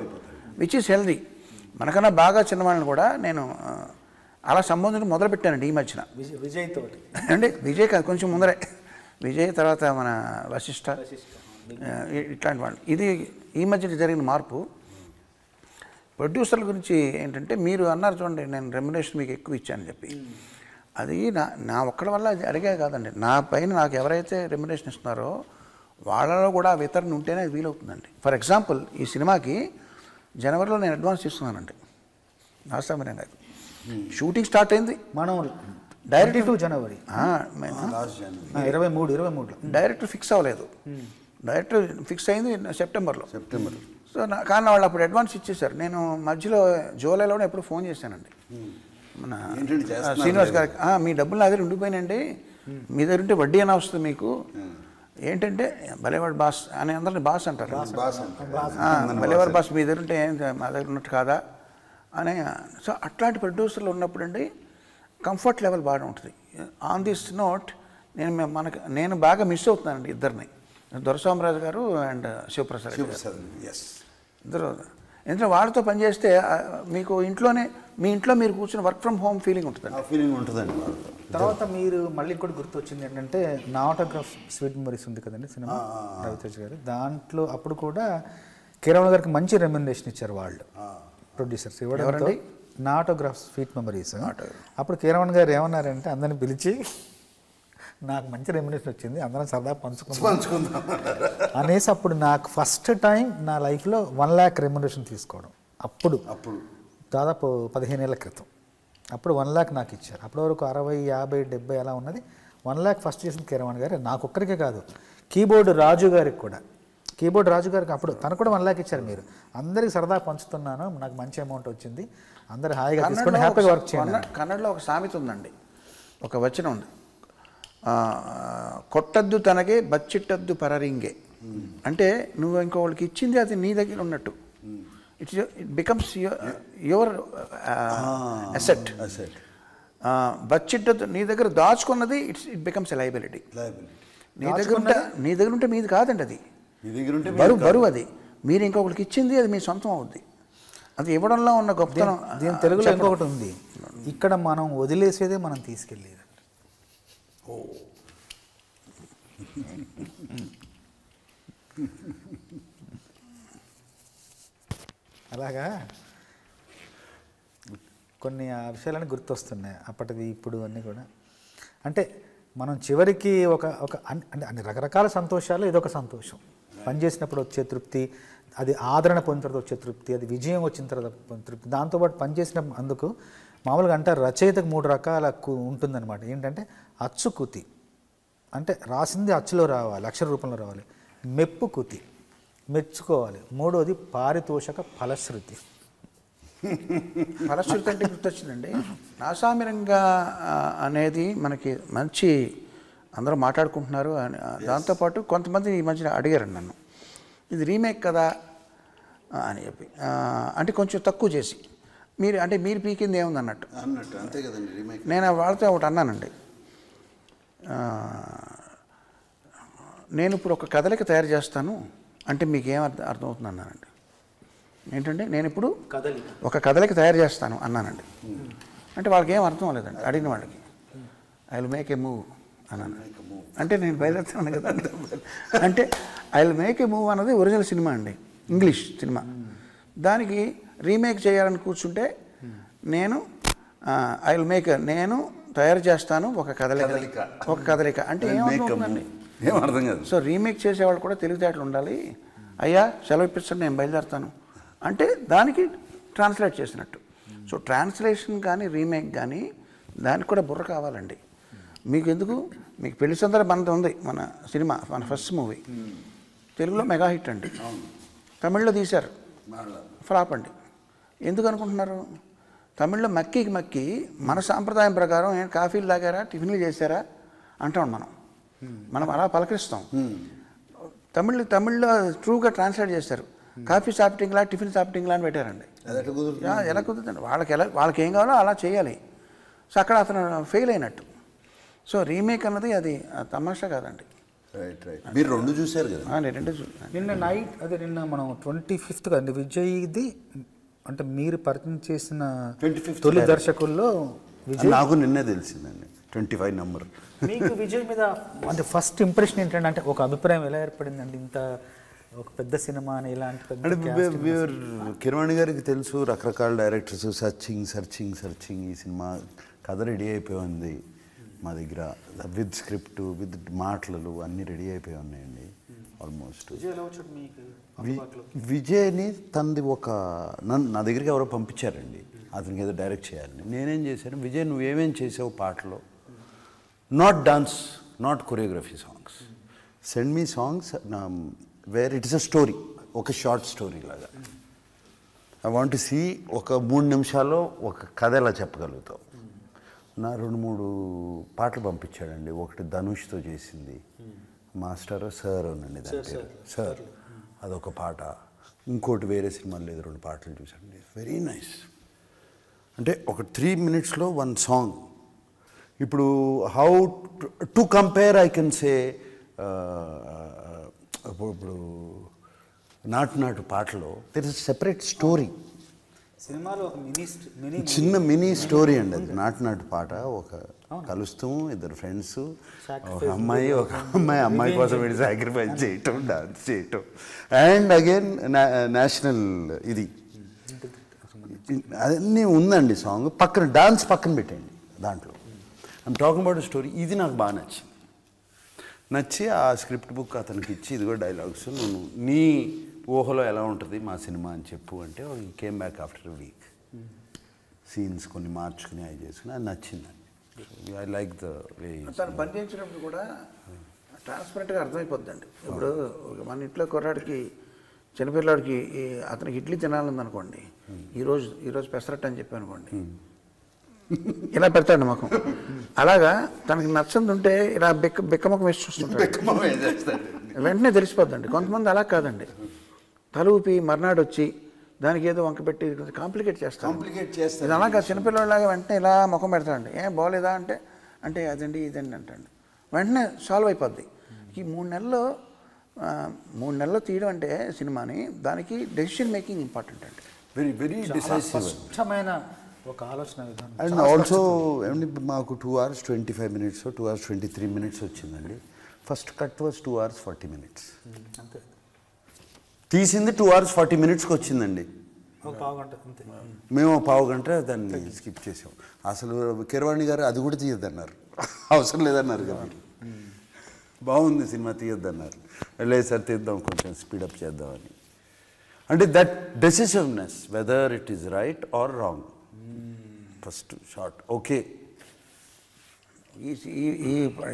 విచ్ ఈస్ హెల్దీ. మనకన్నా బాగా చిన్నవాళ్ళని కూడా నేను అలా సంబంధం మొదలుపెట్టానండి ఈ మధ్యన. విజయ్తో అంటే విజయ్ కాదు, కొంచెం ముందరే విజయ్, తర్వాత మన వశిష్ఠ, ఇట్లాంటి వాళ్ళు. ఇది ఈ మధ్య జరిగిన మార్పు. ప్రొడ్యూసర్ల గురించి ఏంటంటే మీరు అన్నారు చూడండి, నేను రెమ్యునరేషన్ మీకు ఎక్కువ ఇచ్చానని చెప్పి, అది నా ఒక్కడి వల్ల అది అడిగే కాదండి. నా పైన నాకు ఎవరైతే రెమ్యునరేషన్ ఇస్తున్నారో వాళ్ళలో కూడా వితరణ ఉంటేనే అది వీలవుతుందండి. ఫర్ ఎగ్జాంపుల్ ఈ సినిమాకి జనవరిలో నేను అడ్వాన్స్ ఇస్తున్నానండి నాసామిరంగా. షూటింగ్ స్టార్ట్ అయింది మనం డైరెక్ట్ జనవరి 23 డైరెక్టర్ ఫిక్స్ అవ్వలేదు, డైరెక్టర్ ఫిక్స్ అయింది సెప్టెంబర్. సో కానీ వాళ్ళు అప్పుడు అడ్వాన్స్ ఇచ్చేసారు. నేను మధ్యలో జూలైలోనే ఎప్పుడు ఫోన్ చేశానండి మన శ్రీనివాస్ గారికి, మీ డబ్బులు నా దగ్గర ఉండిపోయినండి, మీ దగ్గర ఉంటే వడ్డీ అయినా వస్తుంది మీకు, ఏంటంటే భలేవాడు బాస్ అని అందరిని బాస్ అంటారు. భలేవాడు బాస్ మీ దగ్గర ఉంటే ఏం మా దగ్గర ఉన్నట్టు కాదా అని. సో అట్లాంటి ప్రొడ్యూసర్లు ఉన్నప్పుడు అండి కంఫర్ట్ లెవెల్ బాగా ఉంటుంది. ఆన్ దిస్ నోట్ నేను బాగా మిస్ అవుతున్నానండి ఇద్దరిని, దొరస్వామిరాజు గారు అండ్ శివప్రసాద్ ఇద్దరు. ఎందుకంటే వాళ్ళతో పనిచేస్తే మీకు మీ ఇంట్లో మీరు కూర్చొని వర్క్ ఫ్రమ్ హోమ్ ఫీలింగ్ ఉంటుందండి. తర్వాత మీరు మళ్ళీ ఇంకోటి గుర్తొచ్చింది ఏంటంటే నా ఆటోగ్రాఫ్ స్వీట్ మెమరీస్ ఉంది కదండి సినిమా, రవితేజ గారు. దాంట్లో అప్పుడు కూడా కిరణ్ గారికి మంచి రెమ్యునరేషన్ ఇచ్చారు వాళ్ళు ప్రొడ్యూసర్స్. ఇవ్వడంతో నా ఆటోగ్రాఫ్ స్వీట్ మెమరీస్ అప్పుడు కిరణ్ గారు ఏమన్నారంటే అందరిని పిలిచి నాకు మంచి రెమ్యునరేషన్ వచ్చింది, అందరం సరదా పంచుకుందాం అనేసి అప్పుడు నాకు ఫస్ట్ టైం నా లైఫ్లో 1 lakh రెమ్యునరేషన్ తీసుకోవడం. అప్పుడు దాదాపు 15 ఏళ్ల క్రితం అప్పుడు 1 lakh నాకు ఇచ్చారు. అప్పటి వరకు 60, 50, 70 అలా ఉన్నది. 1 lakh ఫస్ట్ చేసిన కిరణ్ గారు. నాకు ఒక్కరికే కాదు, కీబోర్డ్ రాజు గారికి కూడా, అప్పుడు తను కూడా 1 lakh ఇచ్చారు. మీరు అందరికి సరదా పంచుతున్నాను, నాకు మంచి అమౌంట్ వచ్చింది, అందరు హాయిగా తీసుకొని హ్యాపీగా వర్క్ చేయండి. కన్నడలో ఒక సామెత ఉందండి, ఒక వచనం ఉంది, కొట్టద్దు తనగే బచ్చిట్టద్దు పరరింగే. అంటే నువ్వు ఇంకోళ్ళకి ఇచ్చింది అది నీ దగ్గర ఉన్నట్టు, ఇట్ బికమ్స్ యువర్ అసెట్. బచ్చిట్టద్దు, నీ దగ్గర దాచుకున్నది ఇట్ బికమ్స్ ఎ లయబిలిటీ. నీ దగ్గర ఉంటే మీది కాదండి, అది బరువు. అది మీరు ఇంకొకరికి ఇచ్చింది అది మీ సొంతం అవుద్ది. అది ఇవ్వడంలో ఉన్న గొప్పతనం. దీని తెలుగులో ఇంకొకటి ఉంది, ఇక్కడ మనం వదిలేసేదే మనం తీసుకెళ్ళేది. అలాగా కొన్ని ఆ విషయాలన్నీ గుర్తొస్తున్నాయి అప్పటిది ఇప్పుడు అన్నీ కూడా. అంటే మనం చివరికి అంటే అన్ని రకరకాల సంతోషాలు ఇదొక సంతోషం. పనిచేసినప్పుడు వచ్చే తృప్తి, అది ఆదరణ పొందిన తర్వాత వచ్చే తృప్తి, అది విజయం వచ్చిన తర్వాత తృప్తి. దాంతోపాటు పనిచేసిన అందుకు మామూలుగా అంటారు రచయితకు 3 రకాల ఉంటుందన్నమాట. ఏంటంటే అచ్చుకుతి, అంటే రాసింది అచ్చులో రావాలి, అక్షర రూపంలో రావాలి. మెప్పు కుతి, మెచ్చుకోవాలి. 3వది పారితోషక ఫలశ్రుతి. ఫలశ్రుతి అంటే గుర్తొచ్చిందండి, నాసామిరంగా అనేది మనకి మంచి అందరూ మాట్లాడుకుంటున్నారు. దాంతోపాటు కొంతమంది ఈ మధ్యన అడిగారండి నన్ను, ఇది రీమేక్ కదా అని చెప్పి, అంటే కొంచెం తక్కువ చేసి మీరు పీకింది ఏముంది అన్నట్టు. అంతే కదండి రీమేక్. నేను వాళ్ళతో ఒకటి అన్నానండి, నేను ఇప్పుడు ఒక కదలిక తయారు చేస్తాను అంటే మీకు ఏం అర్థమవుతుంది అన్నానండి. ఏంటంటే నేను ఇప్పుడు ఒక కదలిక తయారు చేస్తాను అన్నానండి. అంటే వాళ్ళకి ఏం అర్థం లేదండి, అడిగిన వాళ్ళకి. I will make a move అన్నాను. అంటే నేను బయలుదేరుతాను కదా. అంటే I will make a move అన్నది ఒరిజినల్ సినిమా అండి, ఇంగ్లీష్ సినిమా. దానికి రీమేక్ చేయాలని కూర్చుంటే నేను ఐ విల్ మేక్, నేను తయారు చేస్తాను ఒక కదలిక అంటే ఏమవుతుందండి, ఏమర్థం కాదు. సో రీమేక్ చేసేవాళ్ళు కూడా తెలివితేటలు ఉండాలి. అయ్యా సెలవు ఇప్పిస్తాను, నేను బయలుదేరుతాను అంటే దానికి ట్రాన్స్లేట్ చేసినట్టు. సో ట్రాన్స్లేషన్ కానీ రీమేక్ కానీ దానికి కూడా బుర్ర కావాలండి. మీకు ఎందుకు, మీకు పెళ్లి సందర్భం మనది ఉంది, మన సినిమా, మన ఫస్ట్ మూవీ తెలుగులో మెగా హిట్ అండి, తమిళ్లో తీశారు ఫ్లాప్ అండి. ఎందుకు అనుకుంటున్నారు? తమిళ్లో మక్కి మన సాంప్రదాయం ప్రకారం కాఫీలు తాగారా, టిఫిన్లు చేశారా అంటాం మనం అలా పలకరిస్తాం. తమిళ్లో ట్రూగా ట్రాన్స్లేట్ చేశారు, కాఫీ సాపిటింగ్లా టిఫిన్ సాపిటింగ్లా అని పెట్టారండి. ఎలా కుదురుతుంది? వాళ్ళకి ఏం కావాలో అలా చేయాలి. సో అక్కడ అతను ఫెయిల్ అయినట్టు. సో రీమేక్ అన్నది అది తమాషా కాదండి. మీరు 2 చూశారు కదా? నేను 2 చూసాను. నిన్న మనం 25th కదండి విజయ్ది, అంటే మీరు పరిచయం చేసిన 25th తొలి దర్శకుల్లో విజయ్. నాకు నిన్నే తెలిసిందండి 25 నెంబర్. మీకు విజయ్ మీద అంటే ఫస్ట్ ఇంప్రెషన్ ఏంటంటే, అంటే ఒక అభిప్రాయం ఎలా ఏర్పడిందండి? ఇంత ఒక పెద్ద సినిమా అని ఇలాంటి కిరణ్ గారికి తెలుసు, రకరకాల డైరెక్టర్స్ సర్చింగ్ ఈ సినిమా కథ రెడీ అయిపోయి ఉంది మా దగ్గర, విత్ స్క్రిప్ట్ విత్ మాటలు అన్నీ రెడీ అయిపోయి ఉన్నాయండి ఆల్మోస్ట్. విజయ్ని తనది నా దగ్గరికి ఎవరో పంపించారండి, అతనికి ఏదో డైరెక్ట్ చేయాలని. నేనేం చేశాను, విజయ్ నువ్వేమేం చేసావు పాటలో, not dance, not choreography, songs, send me songs where it is a story, ఒక షార్ట్ స్టోరీ లాగా. ఐ వాంట్ టు సీ ఒక 3 నిమిషాల్లో ఒక కథ ఎలా చెప్పగలుగుతావు. నా 2-3 పాటలు పంపించాడండి. ఒకటి ధనుష్తో చేసింది, మాస్టర్ సార్ ఉండండి దాని పేరు సార్, అదొక పాట. ఇంకోటి వేరే సినిమాలో 2 పాటలు చూసాండి, వెరీ నైస్. అంటే ఒక 3 minutesలో 1 సాంగ్. ఇప్పుడు how to compare I can say, ఇప్పుడు నాటు పాటలో దెర్ ఇస్ సెపరేట్ స్టోరీ, సినిమాలో ఒక చిన్న మినీ స్టోరీ అండి అది. నాటు పాట, ఒక కలుస్తాము, 2 ఫ్రెండ్స్, ఒక అమ్మాయి కోసం వీడి సాక్రిఫైస్ చేయటం, డాన్స్ చేయటం, అండ్ అగైన్ నేషనల్ ఇది అన్నీ ఉందండి సాంగ్. పక్కన డాన్స్ పక్కన పెట్టండి దాంట్లో. I'm talking about story. ఇది నాకు బాగా నచ్చి ఆ స్క్రిప్ట్ బుక్ అతనికి ఇచ్చి, ఇదిగో డైలాగ్స్, నువ్వు నీ ఊహలో ఎలా ఉంటుంది మా సినిమా అని చెప్పు అంటే, came back after a week, scenes కొన్ని మార్చుకుని అవి చేసుకుని, అది నచ్చిందండి. I like the way. తను పనిచేసినప్పుడు కూడా ట్రాన్స్పరెంట్గా అర్థమైపోద్దండి. ఇప్పుడు మన ఇంట్లో కుర్రాడికి, చిన్నపిల్లాడికి అతనికి ఇడ్లీ తినాలనుకోండి, ఈరోజు పెసరట్టు అని చెప్పి అనుకోండి, ఇలా పెడతాడు ముఖం. అలాగా తనకి నచ్చంది ఉంటే ఇలా బిక్కముఖం వేసి చూస్తుంటాడు, వెంటనే తెలిసిపోద్దండి. కొంతమంది అలా కాదండి, తల ఊపి మర్నాడు వచ్చి దానికి ఏదో వంక పెట్టి కాంప్లికేట్ చేస్తాను. ఇది అలాగా చిన్నపిల్లలాగా వెంటనే ఇలా ముఖం పెడతాడండి. ఏం బాగోలేదా అంటే అదండి ఇదండి అంటాడు, వెంటనే సాల్వ్ అయిపోద్ది. ఈ 3 నెలల్లో తీయడం అంటే సినిమాని, దానికి డెసిషన్ మేకింగ్ ఇంపార్టెంట్ అండి. వెరీ వెరీ డిసైసివ్, స్పష్టమైన ఒక ఆలోచన విధానం. అండ్ ఆల్సో ఏమండి, మాకు 2 hours 25 minutes, 2 hours 23 minutes వచ్చిందండి. First cut was 2 hours 40 minutes. అంతే, తీసింది 2 hours 40 minutesకి వచ్చిందండి. ఒక పావుగంట అంతే. మేము 1/2 గంట దాన్ని స్కిప్ చేసాం. అసలు కీరవాణి గారు అది కూడా తీయొద్దన్నారు, అవసరం లేదన్నారు కదా, బాగుంది సినిమా తీయొద్దన్నారు. లేదు సార్ తీద్దాం, కొంచెం స్పీడప్ చేద్దామని. అంటే that decisiveness, whether it is right or wrong, first short okay.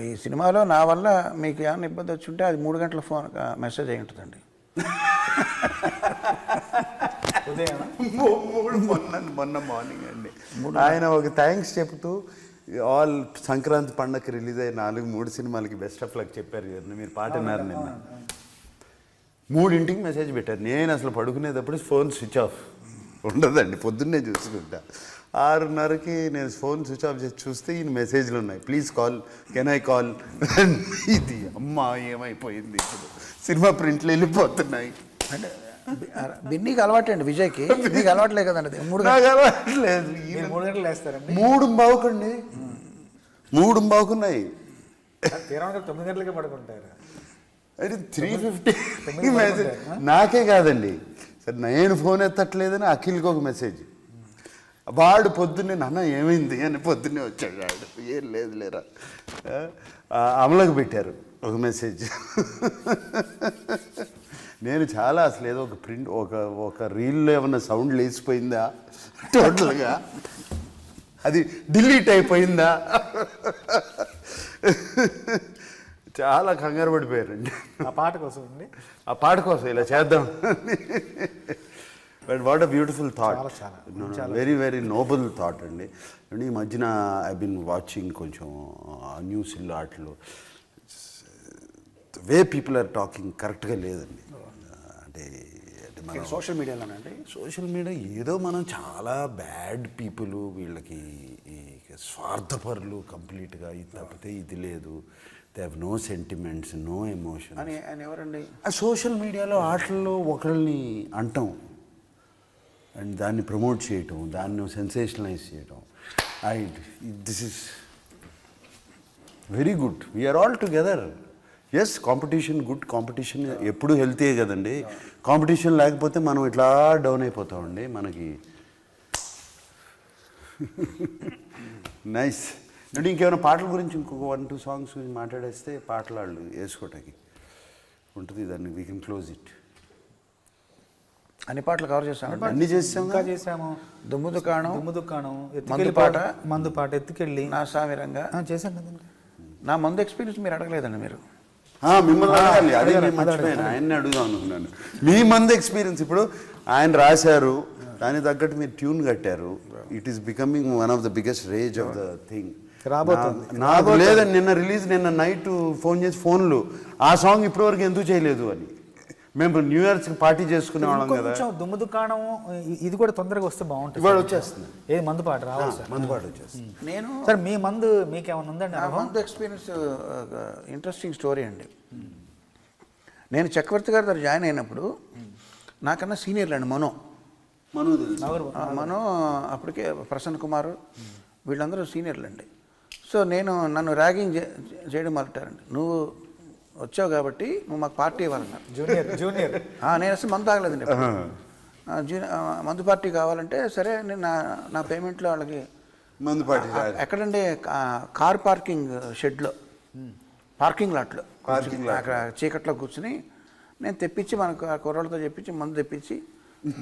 ఈ సినిమాలో నా వల్ల మీకు ఏమైనా ఇబ్బంది వచ్చి ఉంటే అది 3 గంటల ఫోన్ మెసేజ్ అయి ఉంటుందండి. మొన్న మార్నింగ్ అండి ఆయన ఒక థ్యాంక్స్ చెప్తూ, ఆల్ సంక్రాంతి పండగకి రిలీజ్ అయ్యి 3 సినిమాలకి బెస్ట్ ఆఫ్ లక్ చెప్పారు కదా, మీరు పాట విన్నారు నిన్న. 3ంటికి మెసేజ్ పెట్టారు. నేను అసలు పడుకునేటప్పుడు ఫోన్ స్విచ్ ఆఫ్ ఉండదండి, పొద్దున్నే చూసుకుంటా. 6:30కి నేను ఫోన్ స్విచ్ ఆఫ్ చేసి చూస్తే ఈయన మెసేజ్లు ఉన్నాయి, please call, can I call. ఇది అమ్మా ఏమైపోయింది, ఇప్పుడు సినిమా ప్రింట్లు వెళ్ళిపోతున్నాయి. అంటే బిన్నీకి అలవాటు అండి, విజయ్కి. మీకు అలవాట్లే కదండి. 3 అలవాట్లేదు. 3 గంటలు వేస్తారండి. 3:15 3:15 తీరానికి 9 గంటలకే పడుకుంటారు. అయితే 3:50 మెసేజ్ నాకే కాదండి సార్, నేను ఫోన్ ఎత్తట్లేదని అఖిల్కి ఒక మెసేజ్. వాడు పొద్దున్నే నాన్న ఏమైంది అని పొద్దున్నే వచ్చాడు. వాడు ఏం లేదు లేరా, అమలకు పెట్టారు ఒక మెసేజ్. నేను చాలా అసలు ఏదో ఒక ప్రింట్, ఒక రీల్లో ఏమన్నా సౌండ్ లేచిపోయిందా టోటల్గా, అది డిలీట్ అయిపోయిందా, చాలా కంగారు పడిపోయారండి ఆ పాట కోసం అండి. ఆ పాట కోసం ఇలా చేద్దాం. But what a beautiful thought, very very Nobel thought అండి. అండ్ ఈ మధ్యన ఐ బిన్ వాచింగ్ కొంచెం న్యూస్లో వాటిలో వే పీపుల్ ఆర్ టాకింగ్ కరెక్ట్గా లేదండి. అంటే మన సోషల్ మీడియాలోనండి, సోషల్ మీడియా ఏదో మనం చాలా బ్యాడ్ పీపుల్, వీళ్ళకి స్వార్థపరులు కంప్లీట్గా, ఇది తప్పితే ఇది లేదు, they have no sentiments, no emotion అని ఎవరండి ఆ సోషల్ మీడియాలో ఆటల్లో ఒకళ్ళని అంటాం అండ్ దాన్ని ప్రమోట్ చేయటం, దాన్ని సెన్సేషనలైజ్ చేయటం. This is very good, we are all together. Yes, competition good, competition ఎప్పుడు హెల్తీయే కదండి. కాంపిటీషన్ లేకపోతే మనం ఇట్లా డౌన్ అయిపోతామండి. మనకి నైస్. అంటే ఇంకేమైనా పాటల గురించి ఇంకొక 1-2 సాంగ్స్ గురించి మాట్లాడేస్తే పాటలు వాళ్ళు వేసుకోవటానికి ఉంటుంది. దాన్ని వీ కెన్ క్లోజ్ ఇట్. అన్ని పాటలు కవర్ చేస్తాను, అన్ని చేసాం. ఇంకా చేసాము. దుమ్ము దుకాణం, మందు పాట, ఎత్తుకెళ్ళి, నా సామిరంగా చేశాను కదండి. నా మందు ఎక్స్పీరియన్స్ మీరు అడగలేదండి. మీరు మిమ్మల్ని అడగాలి, అదే నేను మర్చిపోయాను, ఆయన్ని అడుగుదాం అనుకున్నాను. మీ మంది ఎక్స్పీరియన్స్ ఇప్పుడు ఆయన రాశారు, దానికి తగ్గట్టు మీరు ట్యూన్ కట్టారు. It is becoming one of the biggest rage of the thing. రాబోతుంది. నాకు లేదని నిన్న నైట్ ఫోన్ చేసి ఫోన్లు ఆ సాంగ్ ఇప్పటివరకు ఎందుకు చేయలేదు అని. మేము న్యూ ఇయర్స్ పార్టీ చేసుకునే వాళ్ళం కదా. కొంచెం దుమ్ము దుకాణం ఇది కూడా తొందరగా వస్తే బాగుంటుంది. ఇవాళ వచ్చేస్తుంది. ఏది మందుపాటు రావాలి సార్. మందుపాటు వచ్చేస్తుంది. నేను సార్ మీ మందు మీకేమైనా ఉందండి? మందు ఎక్స్పీరియన్స్ ఇంట్రెస్టింగ్ స్టోరీ అండి. నేను చక్రవర్తి గారి దగ్గర జాయిన్ అయినప్పుడు నాకన్నా సీనియర్లు అండి. మనో అప్పటికే ప్రసన్న కుమార్ వీళ్ళందరూ సీనియర్లు అండి. సో నన్ను ర్యాగింగ్ చేయడం మొదలెట్టారండి. నువ్వు వచ్చావు కాబట్టి నువ్వు మాకు పార్టీ ఇవ్వాలన్నారు. జూనియర్ నేను అసలు మందు తాగలేదండి. మందు పార్టీ కావాలంటే సరే నేను నా పేమెంట్లో వాళ్ళకి మందు పార్టీ ఎక్కడంటే కార్ పార్కింగ్ షెడ్లో పార్కింగ్ లాట్లో అక్కడ చీకట్లో కూర్చుని నేను తెప్పించి మనకు ఆ కుర్రాళ్ళతో చెప్పించి మందు తెప్పించి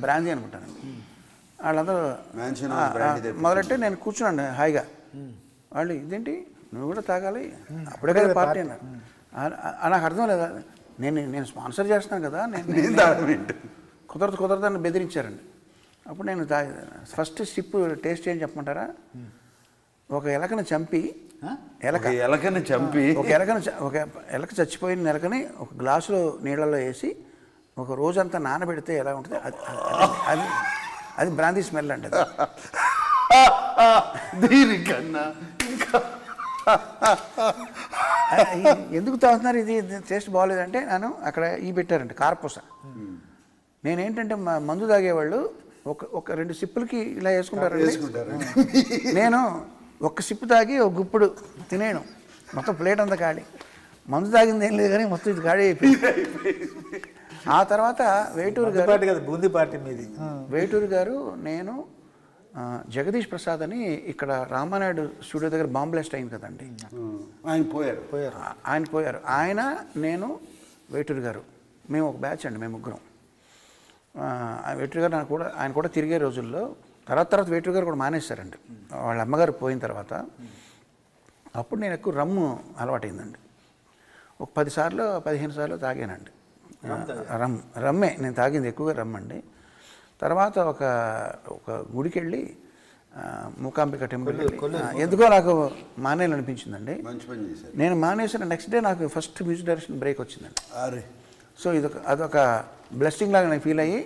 బ్రాందీ అనుకుంటానండి. వాళ్ళందరూ మొదలెట్టి నేను కూర్చున్నాను హాయిగా. వాళ్ళు ఇదేంటి నువ్వు కూడా తాగాలి అప్పుడే కదా పార్టీ అన్నారు. నాకు అర్థం లేదా, నేను స్పాన్సర్ చేస్తున్నాను కదా, నేను కుదరదు అని బెదిరించారండి. అప్పుడు నేను ఫస్ట్ స్టిప్ టేస్ట్ ఏం చెప్పమంటారా? ఒక ఎలకను చంపి ఒక ఎలక చచ్చిపోయిన ఎలకని ఒక గ్లాసులో నీళ్ళలో వేసి ఒక రోజంతా నానబెడితే ఎలా ఉంటుంది అది బ్రాందీ స్మెల్ అండి. దీనికన్నా ఎందుకు తాగుతున్నారు, ఇది టేస్ట్ బాగోలేదంటే నేను అక్కడ పెట్టారండి కార్పూస. నేనేంటంటే మందు తాగేవాళ్ళు ఒక 2 సిప్పులకి ఇలా వేసుకుంటారండి. నేను ఒక్క సిప్పు తాగి ఒక గుప్పుడు తినేను, మొత్తం ప్లేట్ అంతా ఖాళీ. మందు తాగింది ఏం లేదు కానీ మొత్తం ఇది ఖాళీ అయిపోయింది. ఆ తర్వాత వేటూరు గారు బూందీ పార్టీ మీది. వేటూరు గారు నేను జగదీష్ ప్రసాద్ అని ఇక్కడ రామానాయుడు స్టూడియో దగ్గర బాంబ్ బ్లాస్ట్ అయింది కదండి, ఆయన పోయారు. ఆయన నేను వేటూరు గారు మేము ఒక బ్యాచ్ అండి, మేము ముగ్గురం. వేటూరు గారు ఆయన కూడా తిరిగే రోజుల్లో తర్వాత వేటూరు గారు కూడా మానేశారండి వాళ్ళ అమ్మగారు పోయిన తర్వాత. అప్పుడు నేను ఎక్కువ రమ్ము అలవాటైందండి. ఒక 10 సార్లు 15 సార్లు తాగానండి రమ్మే నేను తాగింది ఎక్కువగా రమ్మండి. తర్వాత ఒక గుడికి వెళ్ళి మూకాంబిక టెంపుల్ ఎందుకో నాకు మానేయాలనిపించిందండి. నేను మానేసిన నెక్స్ట్ డే నాకు ఫస్ట్ మ్యూజిక్ డైరెక్షన్ బ్రేక్ వచ్చిందండి. సో అదొక బ్లెస్సింగ్ లాగా నేను ఫీల్ అయ్యి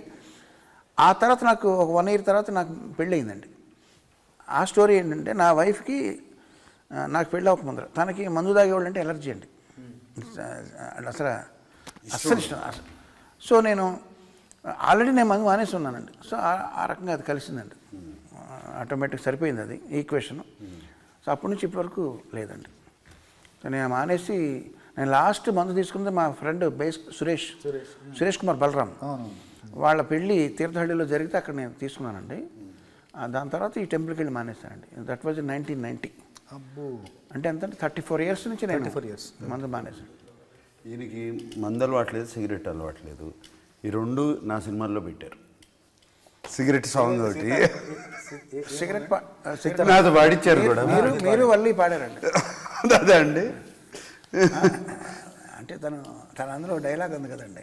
ఆ తర్వాత నాకు ఒక 1 year తర్వాత నాకు పెళ్ళి అయిందండి. ఆ స్టోరీ ఏంటంటే నా వైఫ్కి నాకు పెళ్ళి అవ్వకముందర తనకి మందు తాగేవాళ్ళు అంటే ఎలర్జీ అండి, అసలు ఇష్టం. సో నేను ఆల్రెడీ నేను మందు మానేసి ఉన్నానండి. సో ఆ రకంగా అది కలిసిందండి, ఆటోమేటిక్ సరిపోయింది అది ఈక్వేషన్. సో అప్పటి నుంచి ఇప్పటివరకు లేదండి. సో నేను మానేసి నేను లాస్ట్ మందు తీసుకుంది మా ఫ్రెండ్ సురేష్ కుమార్ బలరాం వాళ్ళ పెళ్ళి తీర్థహಳ್ಳಿలో జరిగితే అక్కడ నేను తీసుకున్నానండి. దాని తర్వాత ఈ టెంపుల్కి వెళ్ళి మానేస్తానండి. That was 1990. అంటే ఎంత 34 years నుంచి నేను మందు మానేసాను. ఈయనకి మందు అలవాట్లేదు, సిగరెట్ అలవాట్లేదు. ఈ 2 నా సినిమాల్లో పెట్టారు. సిగరెట్ సాంగ్ ఒకటి సిగరెట్ నాతో పాడిచ్చారు కూడా. మీరు వల్లి పాడారండి. అదే అండి, అంటే తన అందులో డైలాగ్ ఉంది కదండి,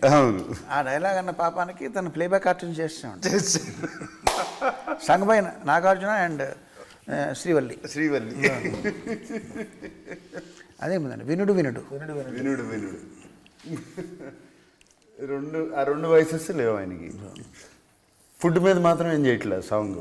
ఆ డైలాగ్ అన్న పాపానికి తను ప్లేబ్యాక్ ఆర్టిస్ట్ చేస్తామండి. సంగమైన నాగార్జున అండ్ శ్రీవల్లి అదే ఉందండి. వినుడు 2 వయసెస్ లేవు ఆయనకి. ఫుడ్ మీద మాత్రం ఏం చేయట్లేదు సాంగ్.